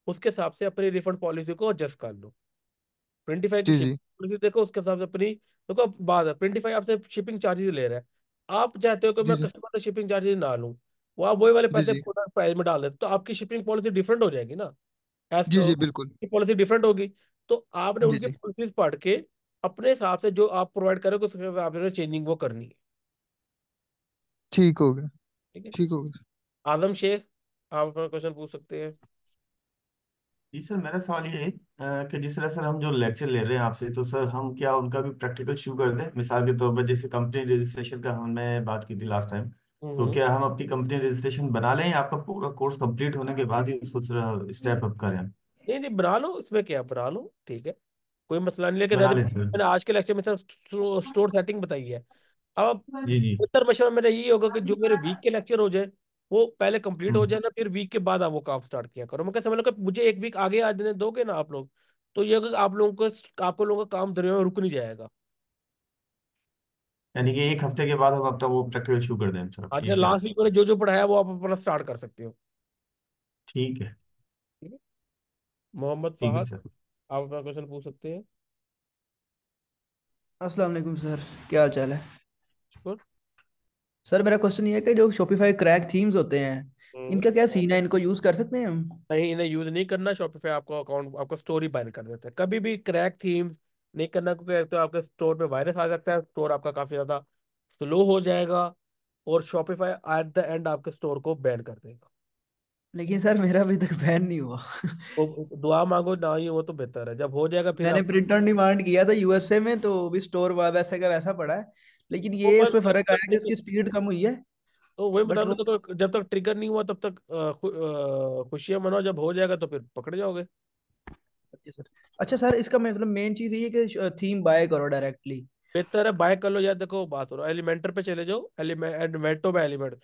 उसके हिसाब से अपनी रिफंड पॉलिसी को एडजस्ट कर लो। प्रिंटिफाई की जी शिपिंग जी पॉलिसी देखो, उसके हिसाब से अपनी देखो। अब बात है प्रिंटिफाई आपसे शिपिंग चार्जेस ले रहा है, आप चाहते हो कि जी मैं जी कस्टमर से शिपिंग चार्जेस ना लूं, वो आप वही वाले जी पैसे जी प्रोडक्ट प्राइस में डाल देते तो आपकी शिपिंग पॉलिसी डिफरेंट हो जाएगी ना। एज जी जी बिल्कुल। की पॉलिसी डिफरेंट होगी। तो आपने जी उनकी जी पॉलिसीज पढ़ के अपने हिसाब से जो आप प्रोवाइड करोगे उसके हिसाब से चेंजिंग वो करनी है। ठीक हो गया। ठीक है। ठीक हो गया। आजम शेख, आप अपना क्वेश्चन पूछ सकते हैं। जी सर, मेरा सवाल ये है कि जिस तरह सर हम जो लेक्चर ले रहे हैं आपसे, तो सर हम क्या उनका भी प्रैक्टिकल शुरू कर दें? मिसाल के तौर पर जैसे कंपनी रजिस्ट्रेशन का हमने बात की थी लास्ट टाइम, तो हम्म। क्या हम अपनी कंपनी रजिस्ट्रेशन बना लें या आपका पूरा कोर्स कंप्लीट होने के बाद ही उसको स्टेप अप करें? नहीं नहीं बना लो, इसमें क्या बना लो, ठीक है, कोई मसला नहीं। लेकिन बना जैसे लें सर। मैंने आज के लेक्चर में सर स्टोर सेटिंग बताई है। अब जी जी। बेहतर मशवरा मेरा यही होगा कि जो मेरे वीक के लेक्चर हो जाए वो पहले कंप्लीट हो हम्म। जाए ना, फिर वीक के बाद आप वो काम स्टार्ट किया करो। मैं क्या समझ लो कि मुझे एक वीक आगे आज दोगे ना आप लोग, तो ये होगा कि आप लोगों का काम दरमियान में रुक नहीं जाएगा। यानी कि एक हफ्ते के बाद हम अपना वो प्रैक्टिकल शुरू कर दें सर, आज ये कह रहे लास्ट हैं? वीक मैंने जो जो पढ़ाया वो आप अपना स्टार्ट कर सकते हो। ठीक है। ठीक है। मोहम्मद ठीक है फहद, सर। आप अपना क्वेश्चन पूछ सकते हैं। अस्सलाम वालेकुम सर, क्या हाल चाल है? शुक्र। सर मेरा क्वेश्चन ये है कि जो शॉपिफाई क्रैक थीम्स होते हैं, हम्म। इनका क्या सीन है? इनको यूज कर सकते हैं हम? नहीं, इन्हें यूज नहीं करना। शॉपिफाई आपको अकाउंट, आपको स्टोर ही बैन कर देता है। कभी भी क्रैक थीम्स नहीं करना, क्योंकि एक तो आपके स्टोर पे वायरस आ सकता है, स्टोर आपका काफी ज्यादा स्लो हो जाएगा, और शॉपिफाई एट द एंड आपके स्टोर को बैन कर देगा। लेकिन सर मेरा अभी तक बैन नहीं हुआ। तो दुआ मांगो ना ही, वो तो बेहतर है। जब हो जाएगा फिर मैंने आप। प्रिंट ऑन डिमांड किया था यूएसए में, तो भी स्टोर वैसे का वैसा पड़ा है। लेकिन वो ये बस उसमें जब फर्क तक आया कि ट्रिगर, उसकी स्पीड कम हुई है। तो वही बता बट रहा वो हूँ, तो जब तक ट्रिगर नहीं हुआ तब तक खुशियां मनाओ। जब हो जाएगा तो फिर पकड़ जाओगे। अच्छा सर। अच्छा सर, इसका मतलब मेन चीज ये है कि थीम बाय करो डायरेक्टली। बेहतर है बाय कर लो। यार देखो, बात हो रहा है एलिमेंटर पे चले जाओ, एलिमेंटो में एलिमेंट,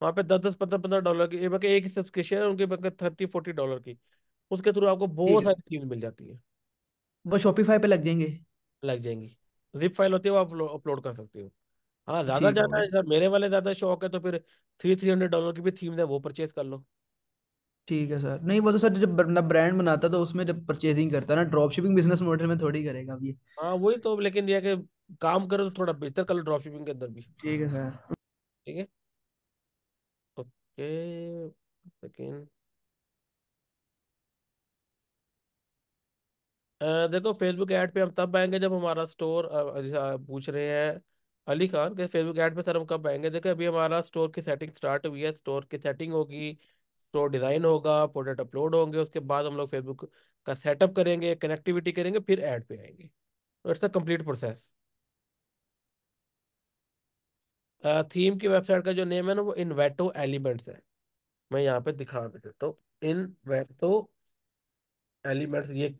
वहाँ पे 10-10 15-15 डॉलर की एक ही सब्सक्रिप्शन है उनके, 30-40 डॉलर की। उसके थ्रू आपको ठीक बहुत है, सारी चीज मिल जाती है। वो शॉपिफाई पे लग जाएंगे। लग जाएंगी। जिप फाइल होती है, वो आप अपलोड कर सकते हो। हाँ, ज्यादा ठीक है, जाना है, अगर मेरे वाले ज्यादा शौक है तो फिर 300 की भी थीम है, वो परचेज कर लो। ठीक है सर। नहीं वो तो सर जब अपना ब्रांड बनाता तो उसमें जब परचेजिंग करता ना, ड्रॉप शिपिंग बिजनेस मॉडल में थोड़ी करेगा अब ये। हाँ वही तो, लेकिन यह कि काम करो तो थोड़ा बेहतर कर लो ड्रॉप शिपिंग के अंदर भी। ठीक है सर। ठीक है। ओके। सेकेंड। देखो, फेसबुक ऐड पे हम तब आएंगे जब हमारा स्टोर, जैसे आप पूछ रहे हैं अली खान के, फेसबुक ऐड पे सर हम कब आएंगे? देखो, अभी हमारा स्टोर की सेटिंग स्टार्ट हुई है, स्टोर की सेटिंग होगी, स्टोर डिजाइन होगा, प्रोडक्ट अपलोड होंगे, उसके बाद हम लोग फेसबुक का सेटअप करेंगे, कनेक्टिविटी करेंगे, फिर ऐड पे आएंगे। तो it's a complete process. Theme की वेबसाइट का जो नेम है ना, वो इन्वेटो एलिमेंट्स है। मैं यहाँ पे दिखा भी देता हूँ। इन्वेटो एलिमेंट्स ये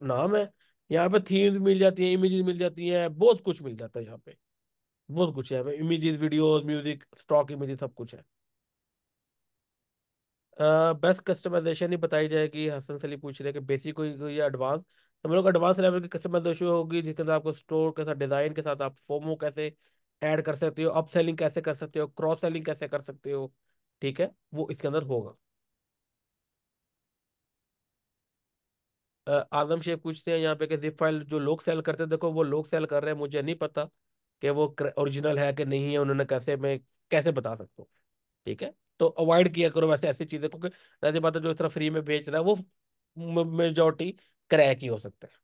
नाम है। यहाँ पे थीम्स मिल जाती है, इमेजेस मिल जाती है, बहुत कुछ मिल जाता है यहाँ पे। बहुत कुछ है, images, videos, music, stock images, सब कुछ है। बेस्ट कस्टमाइजेशन ही बताई जाएगी। हसन सली पूछ रहे हैं कि बेसिक कोई या एडवांस। हम लोग एडवांस लेवल की कस्टमाइजेशन होगी, जिसके अंदर आपको स्टोर के साथ, डिजाइन के साथ आप फोमो कैसे ऐड कर सकते हो, अप सेलिंग कैसे कर सकते हो, क्रॉस सेलिंग कैसे कर सकते हो। ठीक है, वो इसके अंदर होगा। आजम शेख पूछते हैं यहाँ पे कि जिप फाइल जो लोग सेल करते हैं, देखो वो लोग सेल कर रहे हैं, मुझे नहीं पता कि वो ओरिजिनल है कि नहीं है, उन्होंने कैसे, मैं कैसे बता सकता हूँ। ठीक है, तो अवॉइड किया करो वैसे ऐसी चीजें, क्योंकि ऐसी बात है, जो इस तरह फ्री में बेच रहा है वो मेजोरिटी क्रैक ही हो सकता है।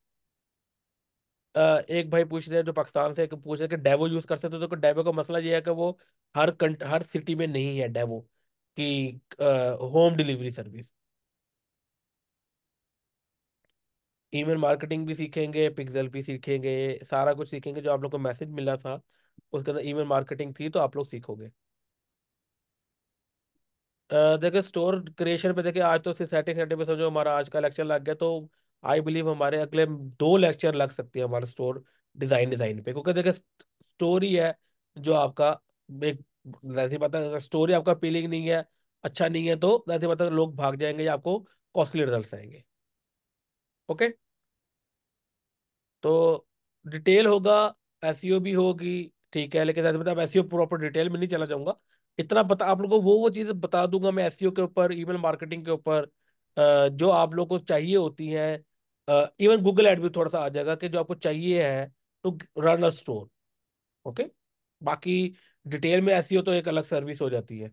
एक भाई पूछ रहे हैं जो पाकिस्तान से, कि पूछ रहे हैं कि डेवो यूज कर सकते हो। तो डेवो का मसला ये है कि वो हर सिटी में नहीं है डेवो की home delivery service. Email marketing भी सीखेंगे, पिक्सल भी सीखेंगे, सारा कुछ सीखेंगे। जो आप लोग को मैसेज मिला था उसके अंदर ईमेल मार्केटिंग थी, तो आप लोग सीखोगे। देखिए, स्टोर क्रिएशन पे देखिए, आज तो सिर्फ सेटिंग सेटिंग पे समझो हमारा आज का लेक्चर लग गया, तो आई बिलीव हमारे अगले 2 लेक्चर लग सकते हैं हमारे स्टोर डिजाइन डिजाइन पे। क्योंकि देखिए, स्टोरी है जो आपका एक, जैसी बात है, अगर स्टोरी आपका अपीलिंग नहीं है, अच्छा नहीं है, तो जैसी बात है लोग भाग जाएंगे या आपको कॉस्टली रिजल्ट आएंगे। ओके। तो डिटेल होगा, एसईओ भी होगी। ठीक है, लेकिन जैसे मतलब एसईओ प्रॉपर डिटेल में नहीं चला जाऊंगा। इतना बता आप लोगों को, वो चीजें बता दूंगा मैं एसईओ के ऊपर, ईमेल मार्केटिंग के ऊपर, जो आप लोगों को चाहिए होती है। इवन गूगल ऐड भी थोड़ा सा आ जाएगा कि जो आपको चाहिए है to run a store. Okay. बाकी डिटेल में एसईओ तो एक अलग सर्विस हो जाती है।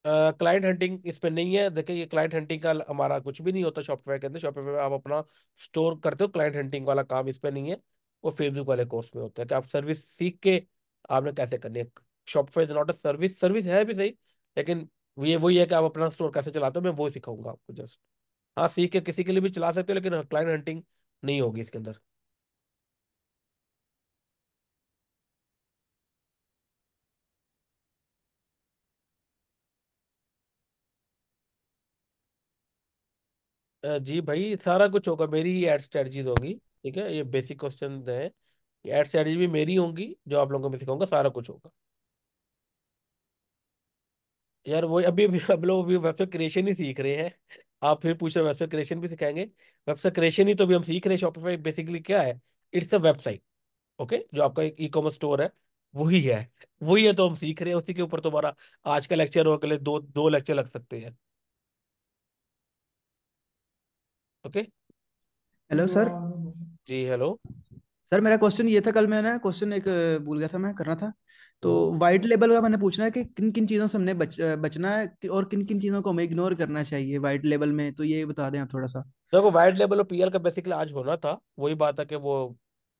क्लाइंट हंटिंग इस पे नहीं है। देखिए, ये क्लाइंट हंटिंग का हमारा कुछ भी नहीं होता शॉपिफाई के अंदर। शॉपिफाई में आप अपना स्टोर करते हो, क्लाइंट हंटिंग वाला काम इस पे नहीं है। वो फेसबुक वाले कोर्स में होता है कि आप सर्विस सीख के आपने कैसे करनी है। Shopify is not a service, service है भी सही, लेकिन ये वही है कि आप अपना स्टोर कैसे चलाते हो, मैं वो सिखाऊंगा आपको जस्ट। हाँ, सीख के किसी के लिए भी चला सकते हो, लेकिन क्लाइंट हंटिंग नहीं होगी इसके अंदर। जी भाई, सारा कुछ होगा, मेरी ही एड स्ट्रेटजीज होगी। ठीक है, ये बेसिक क्वेश्चन है। एड स्ट्रेटजी भी मेरी होंगी, जो आप लोगों को मैं सिखाऊंगा, सारा कुछ होगा। यार वो अभी अभी हम लोग अभी वेबसाइट क्रिएशन ही सीख रहे हैं। आप फिर पूछ रहे हो वेबसाइट क्रिएशन भी सिखाएंगे? वेबसाइट क्रिएशन ही तो अभी हम सीख रहे हैं। शॉपिफाई बेसिकली क्या है? It's a website. ओके, जो आपका एक ई कॉमर्स स्टोर है, वही है। वही है, तो हम सीख रहे हैं उसी के ऊपर। तुम्हारा आज का लेक्चर और अगले दो दो लेक्चर लग सकते हैं। ओके। Hello sir. जी हेलो। सर मेरा क्वेश्चन ये था, कल मैंने क्वेश्चन एक भूल गया था मैं करना था। तो हम्म। वाइट लेबल का मैंने पूछना है कि किन किन चीज़ों से हमने बचना है और किन किन चीज़ों को हमें इग्नोर करना चाहिए वाइट लेबल में, तो ये बता दें आप थोड़ा सा। देखो वाइट लेवल और पीएल का बेसिकली आज होना था, वही बात है कि वो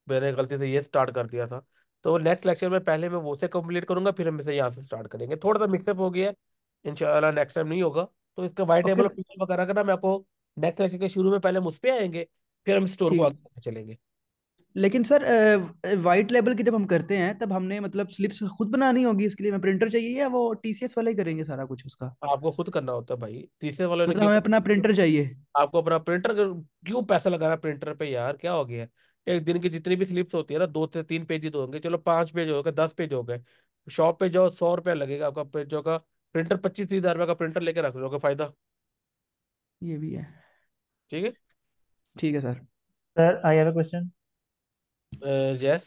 मैंने गलती से ये स्टार्ट कर दिया था। तो नेक्स्ट लेक्चर में पहले मैं वो से कंप्लीट करूंगा, फिर हम इसे यहाँ से स्टार्ट करेंगे। थोड़ा सा मिक्सअप हो गया है, इंशाल्लाह नेक्स्ट टाइम नहीं होगा। तो इसका वाइट ओके लेवल और पीएल वगैरह का ना मैं आपको नेक्स्ट लेक्चर के शुरू में पहले हम उस पे आएंगे, फिर हम स्टोर को ठीक आगे है। लेके चलेंगे। लेकिन सर वाइट लेबल की जब हम करते हैं तब हमने मतलब स्लिप्स खुद बनानी होगी, उसके लिए हमें प्रिंटर चाहिए या वो टीसीएस वाले ही करेंगे सारा कुछ उसका? आपको खुद करना होता है भाई, तीसरे वाले ने मतलब क्यों? हमें अपना प्रिंटर चाहिए? आपको अपना प्रिंटर, क्यों पैसा लगाना प्रिंटर पे यार, क्या हो गया है? एक दिन की जितनी भी स्लिप्स होती है ना, 2 से 3 पेज ही तो होंगे, चलो 5 पेज हो गए, 10 पेज हो गए। शॉप पे जाओ, 100 रुपया लगेगा आपका पेजों का। प्रिंटर 25-30 हज़ार रुपये का प्रिंटर लेके रख लोगे, फायदा। ये भी है। ठीक है। ठीक है sir. Sir I have a question. Yes.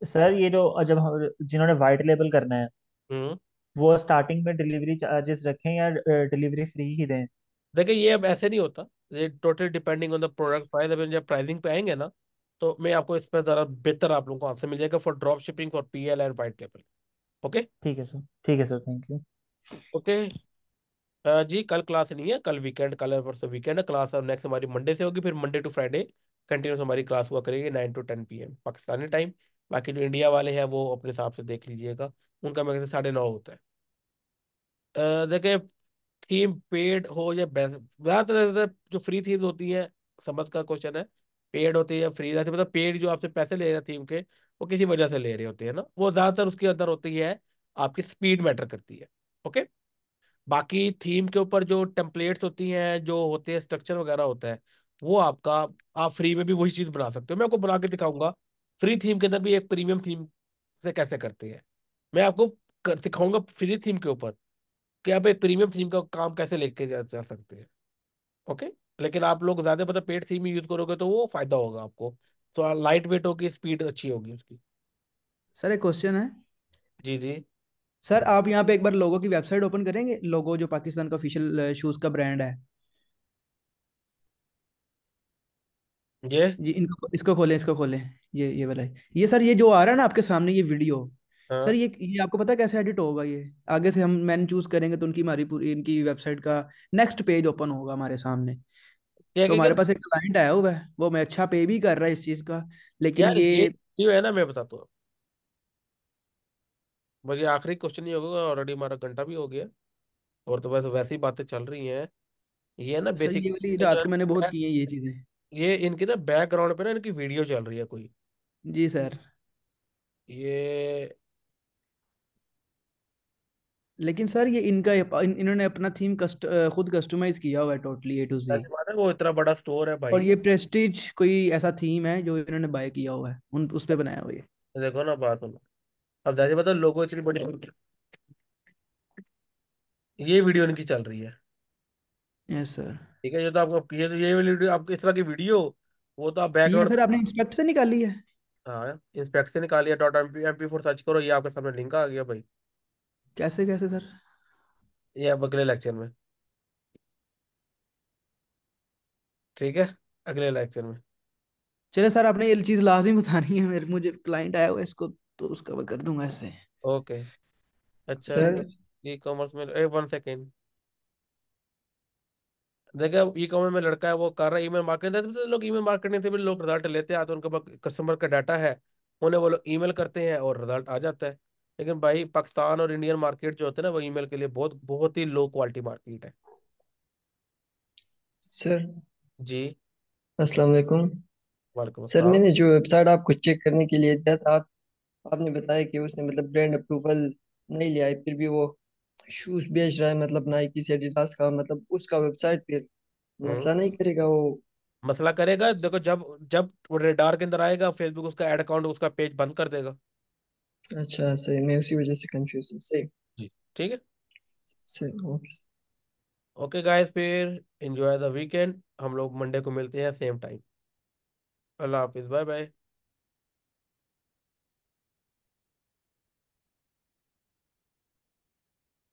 Sir ये जो जब जिन्होंने वाइट लेबल करना है, हम्म। वो स्टार्टिंग में डिलीवरी चार्जेस रखें या डिलीवरी फ्री ही दें? देखिए ये अब ऐसे नहीं होता, ये total depending on the product price. अभी जब प्राइसिंग पे आएंगे ना, तो मैं आपको इस पर ज़रा बेहतर आप लोगों को आंसर मिल जाएगा for drop shipping, for PL and white label. Okay. ठीक है सर, ठीक है सर, थैंक यू। ओके। जी कल क्लास नहीं है, कल वीकेंड, कल है परसों वीकेंड है। क्लास और नेक्स्ट हमारी मंडे से होगी, फिर मंडे टू फ्राइडे कंटिन्यूस हमारी क्लास हुआ करेगी 9 to 10 PM पाकिस्तानी टाइम। बाकी जो इंडिया वाले हैं वो अपने हिसाब से देख लीजिएगा, उनका मेरे ख्याल से 9:30 होता है। देखिए थीम पेड हो या बेस्ट, ज़्यादातर जो फ्री थीम्स होती हैं, समझ का क्वेश्चन है, पेड होती है या फ्री रहती है। मतलब पेड जो आपसे पैसे ले रहे हैं थीम के, वो किसी वजह से ले रहे होते हैं ना, वो ज़्यादातर उसके अंदर होती है, आपकी स्पीड मैटर करती है। ओके। बाकी थीम के ऊपर जो टेम्पलेट्स होती हैं, जो होते हैं स्ट्रक्चर वगैरह होता है, वो आपका, आप फ्री में भी वही चीज़ बना सकते हो। मैं आपको बना के दिखाऊंगा फ्री थीम के अंदर भी एक प्रीमियम थीम से कैसे करते हैं। मैं आपको दिखाऊंगा फ्री थीम के ऊपर कि आप एक प्रीमियम थीम का काम कैसे लेके जा सकते हैं। ओके। लेकिन आप लोग ज्यादा मतलब पेड थीम ही यूज करोगे तो वो फायदा होगा आपको, तो लाइट वेट होगी, स्पीड अच्छी होगी उसकी। सर एक क्वेश्चन है। जी जी। सर आप यहाँ पे एक बार लोगो की वेबसाइट ओपन करेंगे, लोगो जो पाकिस्तान का ऑफिशियल शूज का ब्रांड है। ये। ये इनको इसको खोलें, इसको खोलें। ये वाला ये सर, ये जो आ रहा है ना आपके सामने ये वीडियो। सर हाँ। ये आपको पता है कैसे एडिट होगा? ये आगे से हम मैन चूज करेंगे तो उनकी हमारी पूरी इनकी वेबसाइट का नेक्स्ट पेज ओपन होगा हमारे सामने। क्या तो क्या क्या? हमारे पास एक क्लाइंट आया हुआ है, वो मैं अच्छा पे भी कर रहा है इस चीज का, लेकिन यार ये ये। जो है ना, मैं बताता हूँ, बस ये आखिरी क्वेश्चन ही होगा, ऑलरेडी हमारा घंटा भी हो गया, और तो बस वैसी बातें चल रही हैं। ये ना सर बेसिक ये वाली जो रात है को मैंने बहुत ना, की है ये चीजें। ये इनकी ना बैकग्राउंड पे ना इनकी वीडियो चल रही है कोई। जी सर। ये लेकिन सर ये इन्होंने अपना थीम खुद कस्टमाइज किया हुआ है टोटली ए टू जी। ऐसी बात है, वो इतना बड़ा स्टोर है और भाई। ये प्रेस्टीज कोई ऐसा थीम है जो इन्होंने बाय किया हुआ है, उन उस पे बनाया हुआ है। देखो ना बात होना, अब जैसे पता लोगो इतनी बड़ी, ये वीडियो इनकी चल रही है। Yes sir. ठीक है, ये तो आपको ये वाली वीडियो आपको इस तरह की वीडियो, वो तो आप ये बैकग्राउंड। सर आपने इंस्पेक्ट से निकाली है? हाँ, इंस्पेक्ट से निकालिए, .mp4 सर्च करो, ये आपके सामने लिंक आ गया भाई। कैसे कैसे सर? ये अब अगले लेक्चर में। ठीक है, अगले लेक्चर में। चले सर, आपने ये चीज लाजिम बतानी है, मेरे मुझे क्लाइंट आया हुआ है इसको, तो उसका मैं कर दूंगा ऐसे। ओके। अच्छा चले। सर ई कॉमर्स में, एक 1 सेकेंड। देखिए ई कॉमर्स में लड़का है, वो कर रहा है ईमेल मार्केटिंग। लोग ईमेल मार्केटिंग से भी लोग रिजल्ट लेते हैं, तो उनके पास कस्टमर का डाटा है, उन्हें वो लोग ईमेल करते हैं और रिजल्ट आ जाता है। लेकिन भाई पाकिस्तान और इंडियन मार्केट जो होते हैं ना, वो ईमेल के लिए बहुत बहुत ही लो क्वालिटी मार्केट है। सर जी। अस्सलाम वालेकुम। वालेकुम सर अस्सलाम। मैंने जो वेबसाइट आपको चेक करने के लिए दिया था, आपने बताया कि उसने मतलब ब्रांड अप्रूवल नहीं लिया है, फिर भी वो शूज बेच रहा है, मतलब नाइकी से एडिडास का, मतलब उसका वेबसाइट पे हम्म। मसला नहीं करेगा वो? मसला करेगा, देखो जब जब वो रेडार के अंदर आएगा, फेसबुक उसका एड अकाउंट, उसका पेज बंद कर देगा। अच्छा सही, मैं उसी वजह से कंफ्यूज हूँ। सही। जी। ठीक है। सही, ओके। ओके गाइस, फिर एंजॉय द वीकेंड, हम लोग मंडे को मिलते हैं सेम टाइम। अल्लाह हाफिज, बाय बाय।